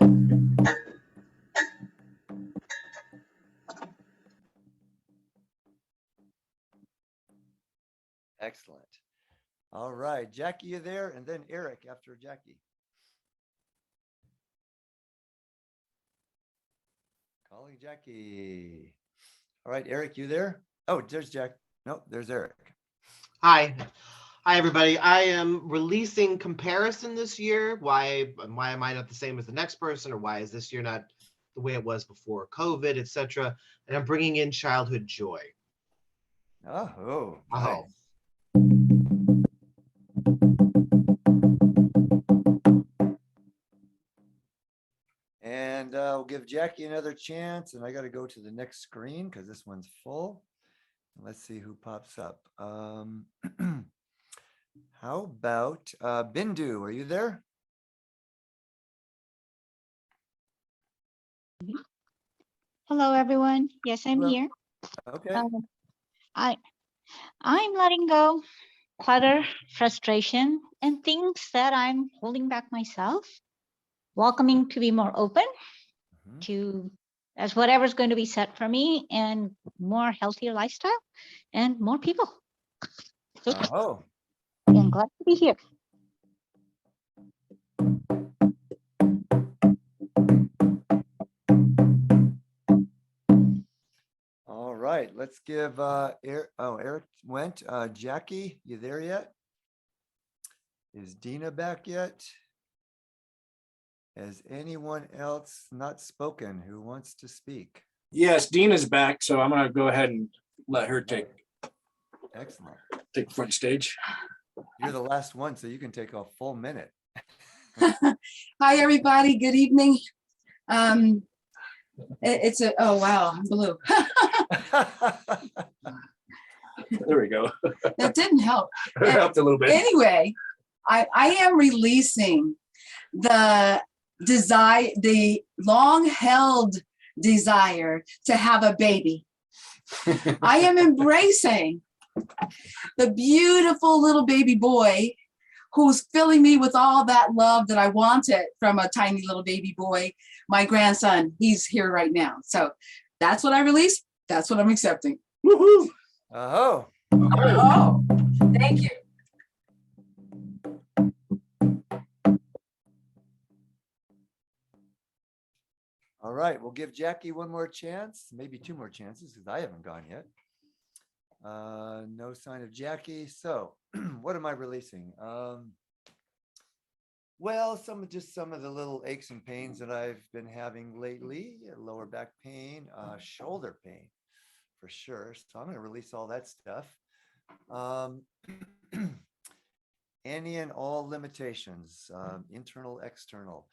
Excellent. All right, Jackie, you there? And then Eric after Jackie. Calling Jackie. All right, Eric, you there? Oh, there's Jack. No, there's Eric. Hi. Hi, everybody. I am releasing comparison this year. Why am I not the same as the next person? Or why is this year not the way it was before COVID, etc.? And I'm bringing in childhood joy. Oh, nice. And we'll give Jackie another chance. And I got to go to the next screen because this one's full. Let's see who pops up. How about Bindu? Are you there? Hello, everyone. Yes, I'm Hello. here. Okay. I'm letting go clutter, frustration, and things that I'm holding back myself. Welcoming to be more open to as whatever's going to be set for me, and more healthier lifestyle and more people. Oh. I'm glad to be here. All right, let's give Eric. Oh, Eric went. Jackie, you there yet? Is Dina back yet? Has anyone else not spoken who wants to speak? Yes, Dina's back, so I'm gonna go ahead and let her take Excellent. Take front stage. You're the last one, so you can take a full minute. Hi, everybody. Good evening. It's a, oh, wow, I'm blue. There we go. That didn't help. It helped a little bit. Anyway, I am releasing the desire, the long-held desire to have a baby. I am embracing the beautiful little baby boy who's filling me with all that love that I wanted from a tiny little baby boy. My grandson, he's here right now. So that's what I released. That's what I'm accepting. Woohoo! Oh. Oh, thank you. All right, we'll give Jackie one more chance, maybe two more chances because I haven't gone yet. No sign of Jackie. So what am I releasing? Well, some of the little aches and pains that I've been having lately, lower back pain, shoulder pain for sure. So I'm going to release all that stuff. Any and all limitations, internal, external.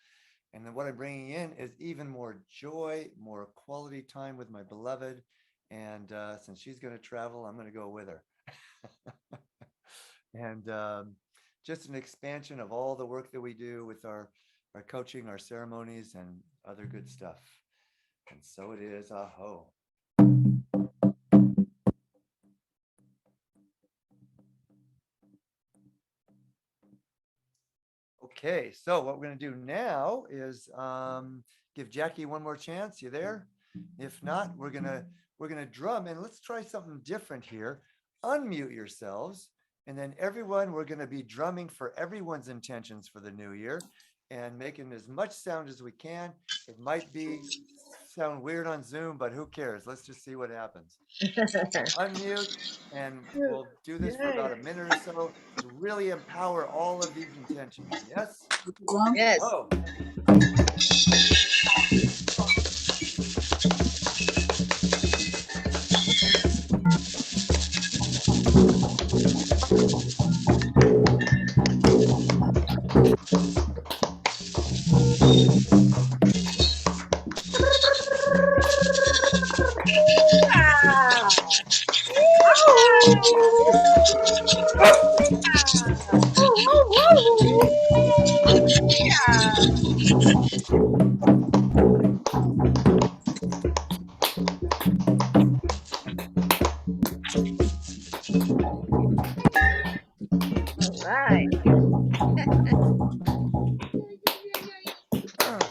And then what I'm bringing in is even more joy, more quality time with my beloved. And since she's going to travel, I'm going to go with her. And just an expansion of all the work that we do with our coaching, our ceremonies, and other good stuff. And so it is. Aho. Okay, so what we're going to do now is give Jackie one more chance. You there? If not, we're gonna drum, and let's try something different here. Unmute yourselves, and then everyone, we're going to be drumming for everyone's intentions for the new year and making as much sound as we can. It might be sound weird on Zoom, but who cares? Let's just see what happens. Unmute, and we'll do this for about a minute or so to really empower all of these intentions. Yes? Yes. Oh. All right.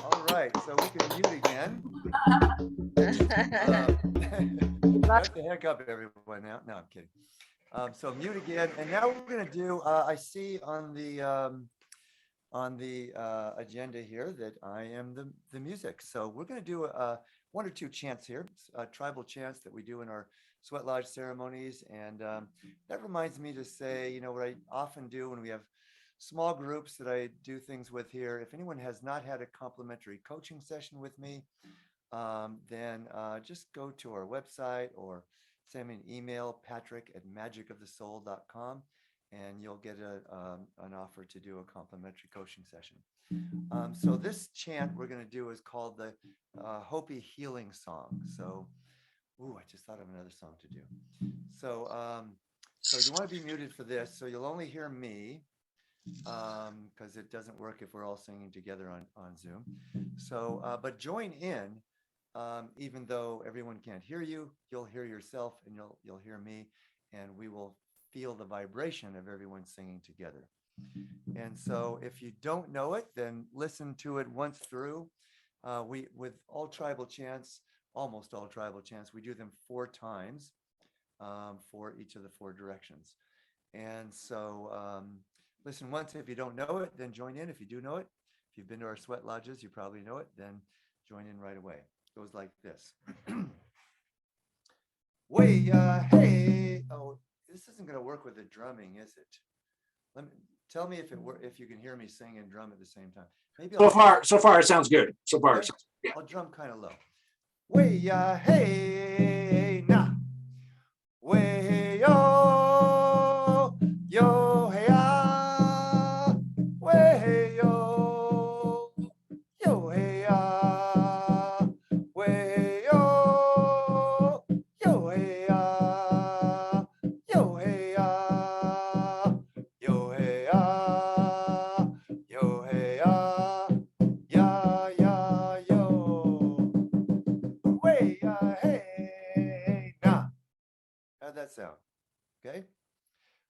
All right, so we can mute again. Shut the heck up, everyone. Now, no, I'm kidding. So mute again, and now we're going to do. I see on the agenda here that I am the music. So we're going to do one or two chants here, tribal chants that we do in our sweat lodge ceremonies, and that reminds me to say, you know, what I often do when we have small groups that I do things with here. If anyone has not had a complimentary coaching session with me, then just go to our website or send me an email, patrick@magicofthesoul.com, and you'll get an offer to do a complimentary coaching session. So this chant we're going to do is called the Hopi Healing Song. So, I just thought of another song to do. So, so you want to be muted for this, so you'll only hear me, because it doesn't work if we're all singing together on Zoom. So, but join in. Even though everyone can't hear you, you'll hear yourself and you'll hear me, and we will feel the vibration of everyone singing together. And so if you don't know it, then listen to it once through. With all tribal chants, almost all tribal chants, we do them 4 times for each of the 4 directions. And so listen once. If you don't know it, then join in. If you do know it, if you've been to our sweat lodges, you probably know it, then join in right away. It goes like this. Way, hey. Oh, this isn't going to work with the drumming, is it? Tell me if you can hear me sing and drum at the same time. Maybe so far it sounds good. So far, it sounds, yeah. I'll drum kind of low. Way, hey, nah. Way, yo, yo, hey, ah. Way, yo, yo, hey, ah. Way, yo, yo, hey, ah. Yo, hey, ah. Yo, hey, ah. Yo, hey, ah. Ya, ya, yo. Way, hey, nah. How'd that sound? Okay.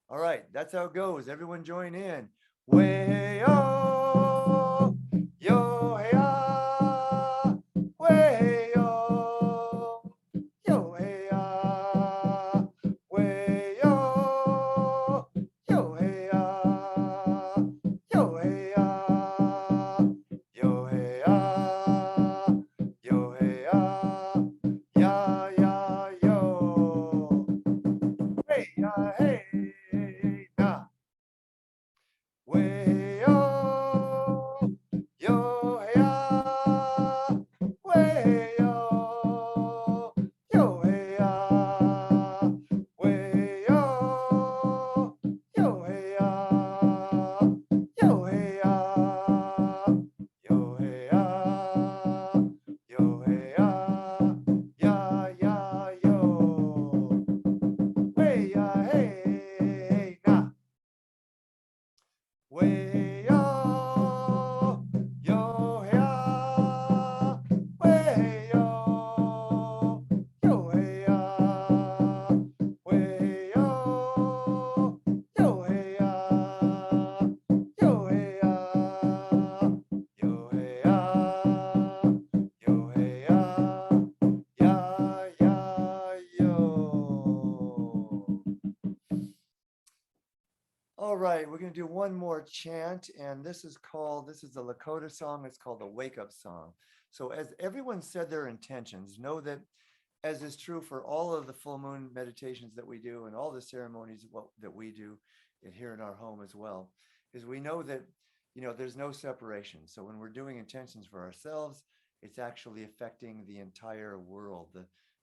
All right. That's how it goes. Everyone join in. Way, oh, yo, hey, ah. Way, oh, yo, hey, ah. Way, oh, yo, hey, ah. Yo, hey, ah. Yo, hey, ah. Yo, hey, ah. Ya, ya, yo. Hey, hey, nah. Way, oh. All right, we're going to do one more chant, and this is the Lakota song. It's called the Wake Up Song. So as everyone said their intentions, know that, as is true for all of the full moon meditations that we do and all the ceremonies that we do here in our home as well, is we know that, there's no separation. So when we're doing intentions for ourselves, it's actually affecting the entire world,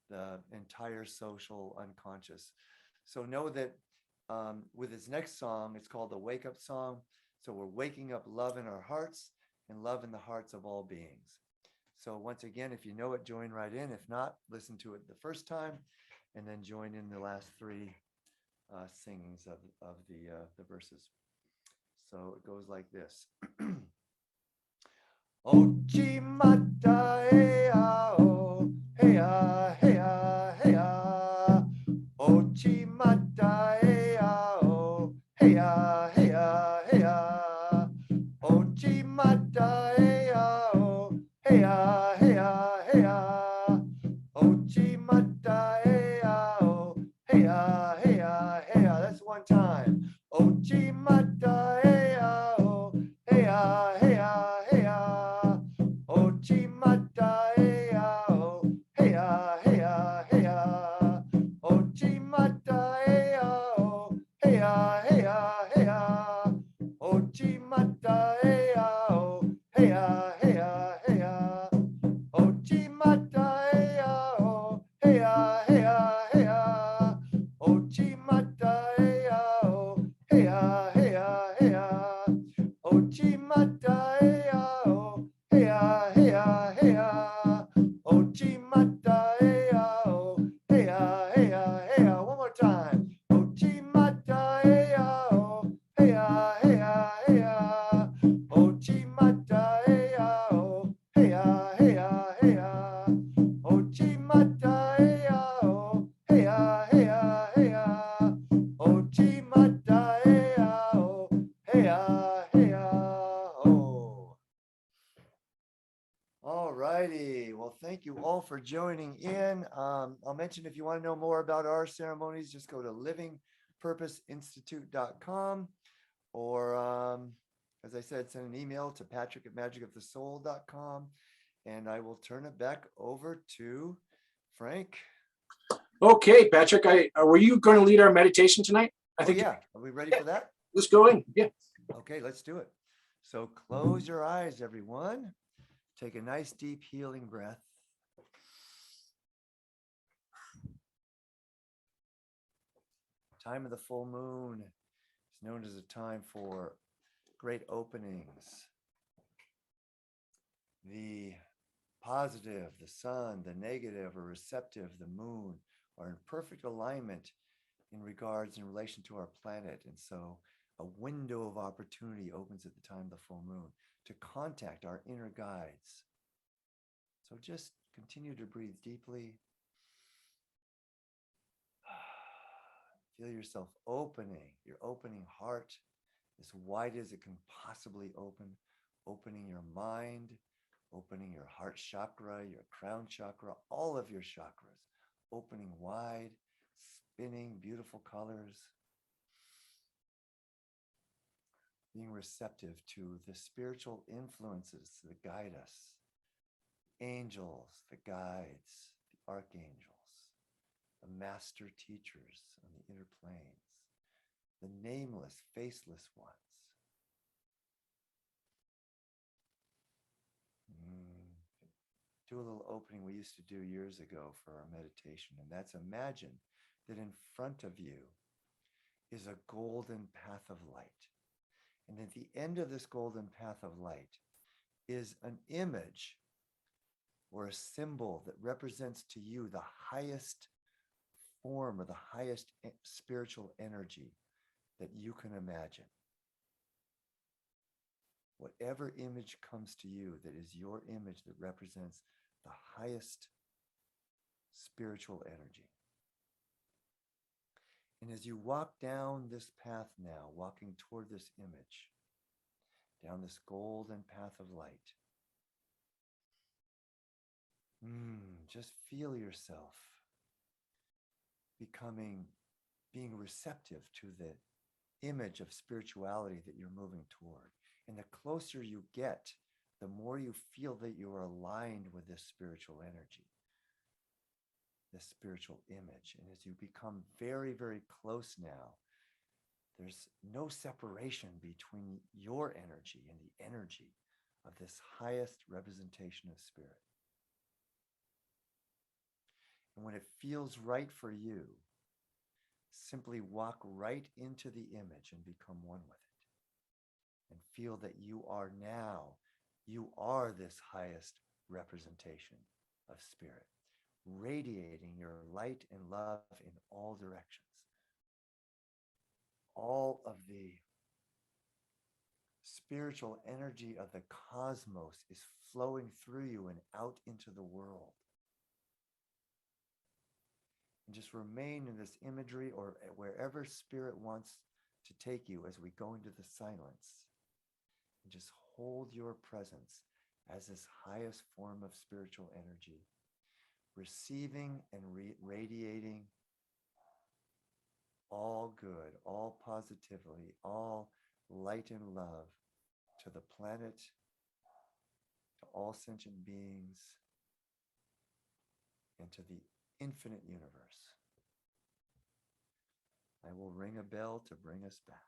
the entire social unconscious. So know that with this next song, it's called the Wake Up Song. So we're waking up love in our hearts and love in the hearts of all beings. So once again, if you know it, join right in. If not, listen to it the first time and then join in the last three singings of the verses. So it goes like this. Ochi mata ea o, hea, hea, hea. Ochi mata ea o, hea, hea, hea. Ochi mata ea o, hea, hea, hea. Ochi mata ea o, hea, hea, hea. That's one time. Ochi mata ea o, hea, hea, hea. Ochi mata ea o, hea, hea, hea. Ochi mata ea o, hea, hea, hea. Ochi mata ea o, hea, hea, hea. Ochi mata ea o, hea, hea, hea. Ochi mata ea o, hea, hea, hea. Ochi mata ea o, hea, hea, hea. Ochi mata ea o, hea, hea, hea. One more time. Ochi mata ea o, hea, hea, hea. Ochi mata ea o, hea, hea, hea. Ochi mata ea o, hea, hea, hea. Ochi mata ea o, hea, hea, ho. All righty. Well, thank you all for joining in. I'll mention, if you want to know more about our ceremonies, just go to livingpurposeinstitute.com, or as I said, send an email to patrick@magicofthesoul.com, and I will turn it back over to Frank. Okay, Patrick, were you going to lead our meditation tonight? I think. Yeah. Are we ready for that? Let's go in. Yeah. Okay, let's do it. So close your eyes, everyone. Take a nice, deep, healing breath. Time of the full moon is known as a time for great openings. The positive, the sun, the negative or receptive, the moon, are in perfect alignment in relation to our planet. And so a window of opportunity opens at the time of the full moon to contact our inner guides. So just continue to breathe deeply. Feel yourself opening, your opening heart as wide as it can possibly open, opening your mind, opening your heart chakra, your crown chakra, all of your chakras, opening wide, spinning beautiful colors. Being receptive to the spiritual influences that guide us. Angels, the guides, the archangels, the master teachers on the inner planes, the nameless, faceless ones. Do a little opening we used to do years ago for our meditation, and that's imagine that in front of you is a golden path of light. And at the end of this golden path of light is an image or a symbol that represents to you the highest form or the highest spiritual energy that you can imagine. Whatever image comes to you that is your image that represents the highest spiritual energy. And as you walk down this path now, walking toward this image, down this golden path of light, just feel yourself being receptive to the image of spirituality that you're moving toward. And the closer you get, the more you feel that you are aligned with this spiritual energy, this spiritual image. And as you become very, very close now, there's no separation between your energy and the energy of this highest representation of spirit. And when it feels right for you, simply walk right into the image and become one with it. And feel that you are this highest representation of spirit, radiating your light and love in all directions. All of the spiritual energy of the cosmos is flowing through you and out into the world. And just remain in this imagery or wherever spirit wants to take you as we go into the silence. And just hold your presence as this highest form of spiritual energy, receiving and radiating all good, all positively, all light and love to the planet, to all sentient beings, and to the infinite universe. I will ring a bell to bring us back.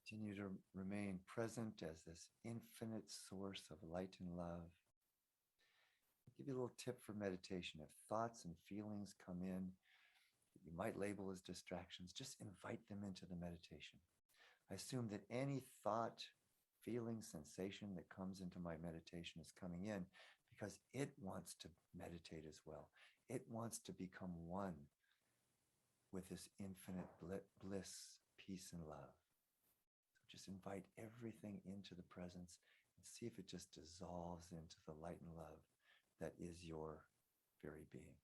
Continue to remain present as this infinite source of light and love. I'll give you a little tip for meditation. If thoughts and feelings come in that you might label as distractions, just invite them into the meditation. I assume that any thought, feeling, sensation that comes into my meditation is coming in because it wants to meditate as well. It wants to become one with this infinite bliss, peace, and love. Just invite everything into the presence and see if it just dissolves into the light and love that is your very being.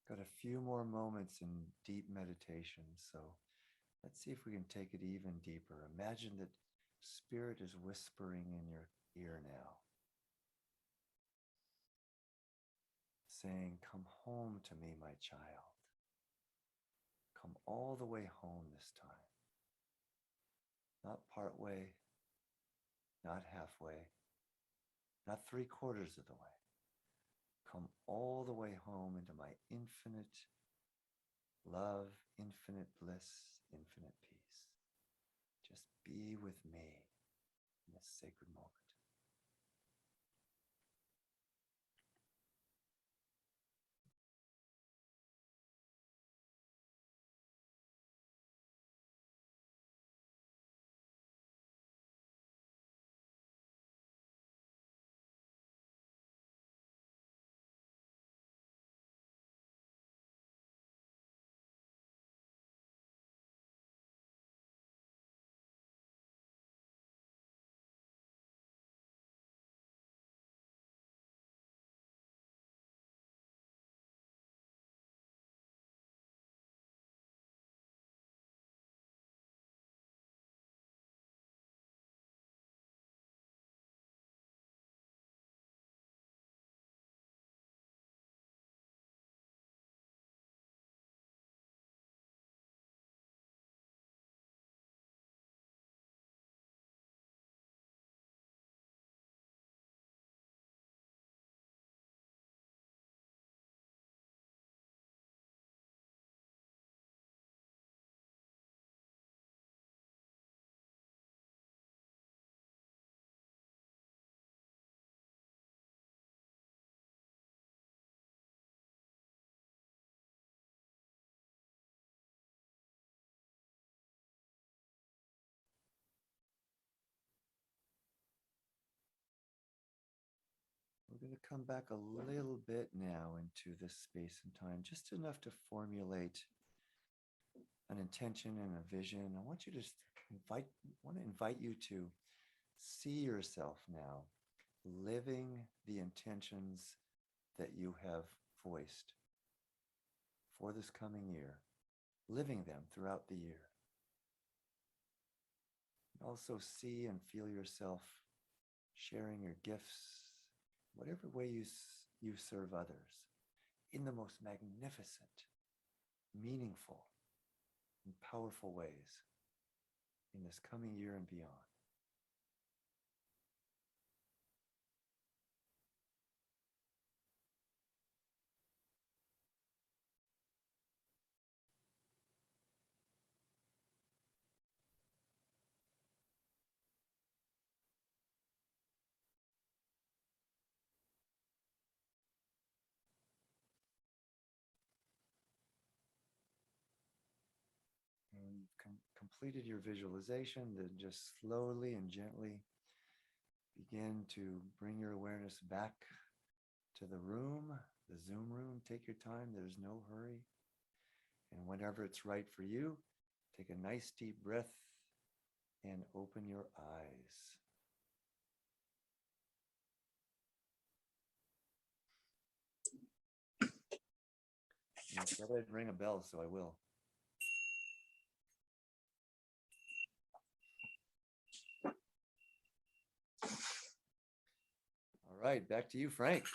Got a few more moments in deep meditation, so let's see if we can take it even deeper. Imagine that Spirit is whispering in your ear now, saying, "Come home to me, my child. Come all the way home this time. Not part way, not halfway, not 3/4 of the way. Come all the way home into my infinite love, infinite bliss, infinite peace. Just be with me in this sacred moment." We're going to come back a little bit now into this space and time, just enough to formulate an intention and a vision. I want to invite you to see yourself now living the intentions that you have voiced for this coming year, living them throughout the year. Also see and feel yourself sharing your gifts, whatever way you serve others, in the most magnificent, meaningful, and powerful ways in this coming year and beyond. And you've completed your visualization, then just slowly and gently begin to bring your awareness back to the room, the Zoom room. Take your time, there's no hurry. And whenever it's right for you, take a nice deep breath and open your eyes. I said I'd ring a bell, so I will. All right, back to you, Frank.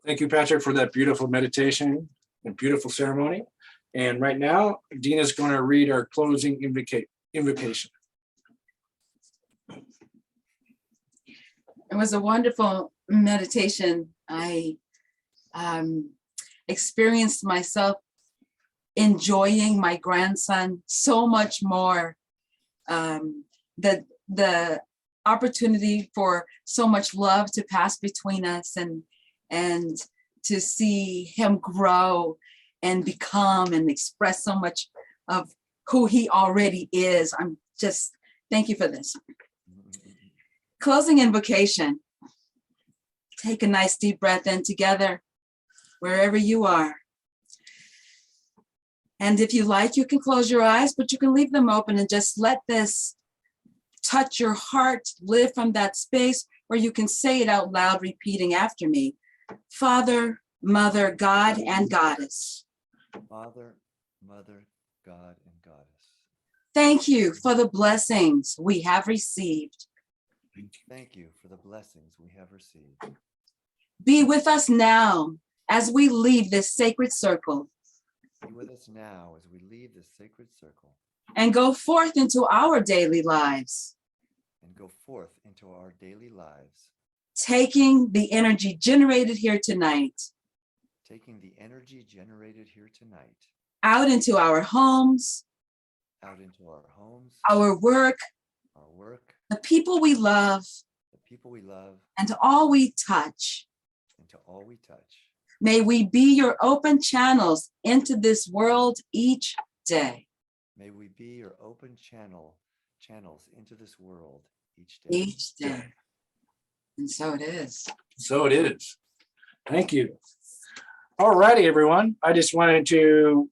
Thank you, Patrick, for that beautiful meditation and beautiful ceremony. And right now, Dina's going to read our closing invocation. It was a wonderful meditation. I experienced myself enjoying my grandson so much more. The opportunity for so much love to pass between us and to see him grow and become and express so much of who he already is. I'm just, thank you for this. Closing invocation. Take a nice deep breath in together, wherever you are. And if you like, you can close your eyes, but you can leave them open and just let this touch your heart, live from that space where you can say it out loud, repeating after me. Father, Mother, God, and Goddess. Father, Mother, God, and Goddess. Thank you for the blessings we have received. Thank you for the blessings we have received. Be with us now as we leave this sacred circle Be with us now as we leave this sacred circle and go forth into our daily lives, and go forth into our daily lives, taking the energy generated here tonight taking the energy generated here tonight out into our homes, out into our homes, our work, the people we love, the people we love, and to all we touch. and to all we touch. May we be your open channels into this world each day. May we be your open channels into this world each day. Each day. And so it is. So it is. Thank you. All righty, everyone. I just wanted to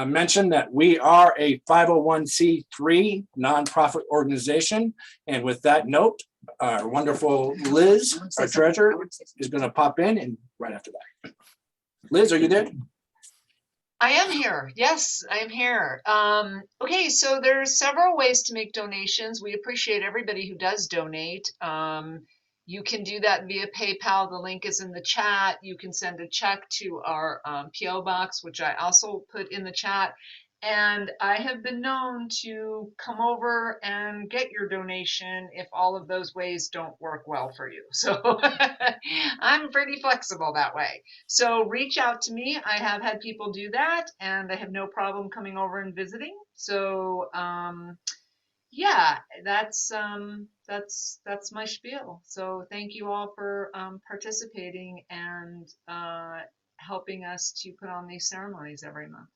mention that we are a 501c3 nonprofit organization. And with that note, our wonderful Liz, our treasurer, is going to pop in and right after that. Liz, are you there? I am here. Yes, I am here. Okay, so there's several ways to make donations. We appreciate everybody who does donate. You can do that via PayPal. The link is in the chat. You can send a check to our PO box, which I also put in the chat. And I have been known to come over and get your donation if all of those ways don't work well for you. So I'm pretty flexible that way. So reach out to me. I have had people do that and I have no problem coming over and visiting. So yeah, that's my spiel. So thank you all for participating and helping us to put on these ceremonies every month.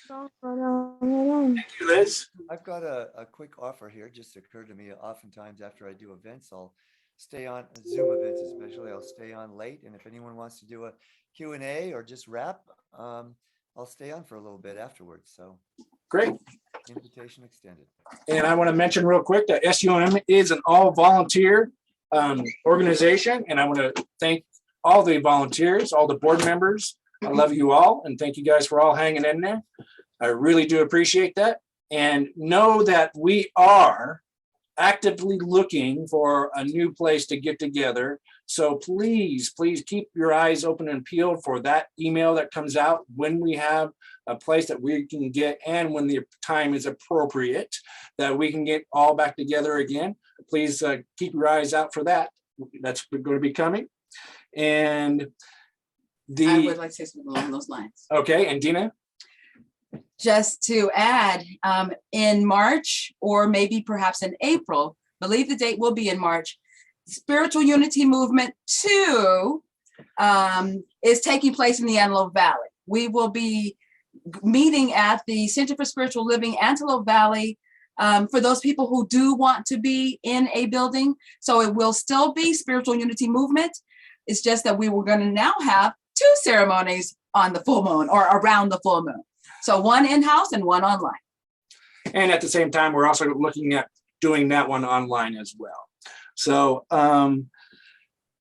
Thank you, Liz. I've got a quick offer here. Just occurred to me. Oftentimes after I do events, I'll stay on Zoom events, especially I'll stay on late. And if anyone wants to do a Q&A or just wrap, I'll stay on for a little bit afterwards. So great. Invitation extended. And I want to mention real quick that SUM is an all volunteer organization. And I want to thank all the volunteers, all the board members. I love you all. And thank you guys for all hanging in there. I really do appreciate that. And know that we are actively looking for a new place to get together. So please, please keep your eyes open and peeled for that email that comes out when we have a place that we can get and when the time is appropriate that we can get all back together again. Please keep your eyes out for that. That's going to be coming. And I would like to say something along those lines. Okay, and Dina? Just to add, in March or maybe perhaps in April, believe the date will be in March, Spiritual Unity Movement 2 is taking place in the Antelope Valley. We will be meeting at the Center for Spiritual Living, Antelope Valley, for those people who do want to be in a building. So it will still be Spiritual Unity Movement. It's just that we were going to now have 2 ceremonies on the full moon or around the full moon. So one in-house and one online. And at the same time, we're also looking at doing that one online as well. So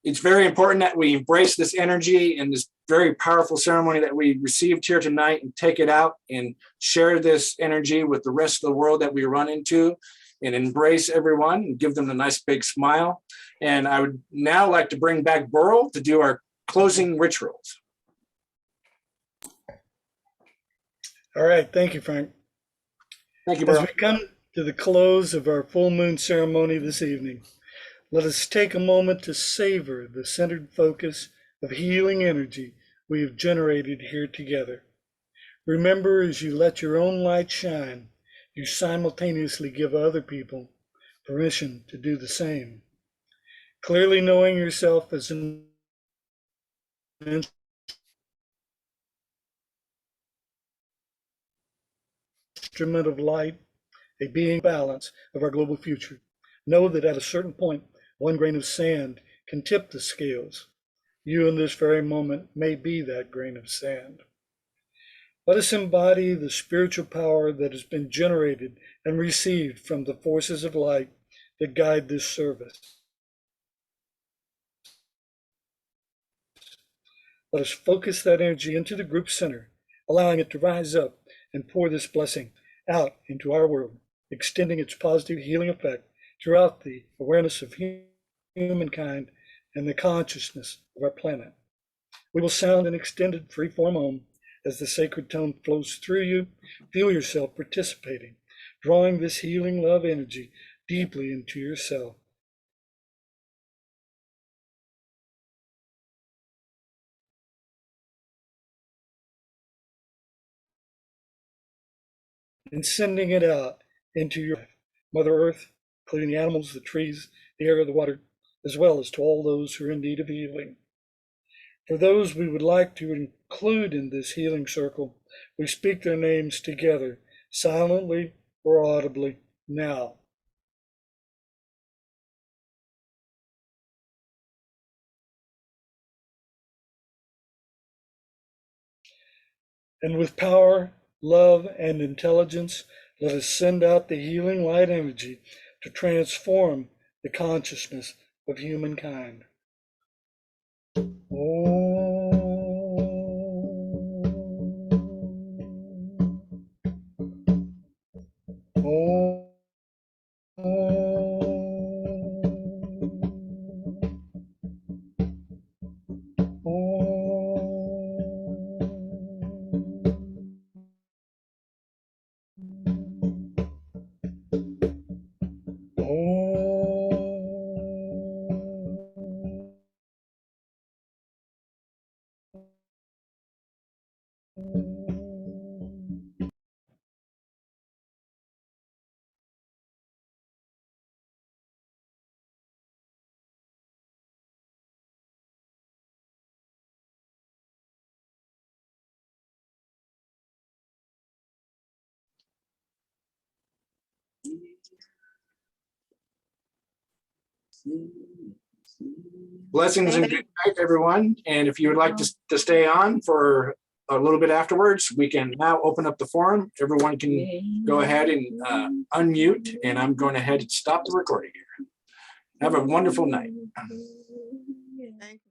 it's very important that we embrace this energy and this very powerful ceremony that we received here tonight and take it out and share this energy with the rest of the world that we run into and embrace everyone and give them a nice big smile. And I would now like to bring back Burl to do our closing rituals. All right, thank you, Frank. Thank you, As Burl. we come to the close of our full moon ceremony this evening, let us take a moment to savor the centered focus of healing energy we have generated here together. Remember, as you let your own light shine, you simultaneously give other people permission to do the same. Clearly knowing yourself as an instrument of light, a being balance of our global future. Know that at a certain point, one grain of sand can tip the scales. You in this very moment may be that grain of sand. Let us embody the spiritual power that has been generated and received from the forces of light that guide this service. Let us focus that energy into the group center, allowing it to rise up and pour this blessing out into our world, extending its positive healing effect throughout the awareness of humankind and the consciousness of our planet. We will sound an extended free-form Om as the sacred tone flows through you. Feel yourself participating, drawing this healing love energy deeply into yourself. And sending it out into your life, Mother Earth, including the animals, the trees, the air, the water, as well as to all those who are in need of healing. For those we would like to include in this healing circle, we speak their names together, silently or audibly, now. And with power, love, and intelligence, let us send out the healing light energy to transform the consciousness of humankind. Blessings and good night, everyone. And if you would like to stay on for a little bit afterwards, we can now open up the forum. Everyone can go ahead and unmute, and I'm going ahead and stop the recording here. Have a wonderful night. Thank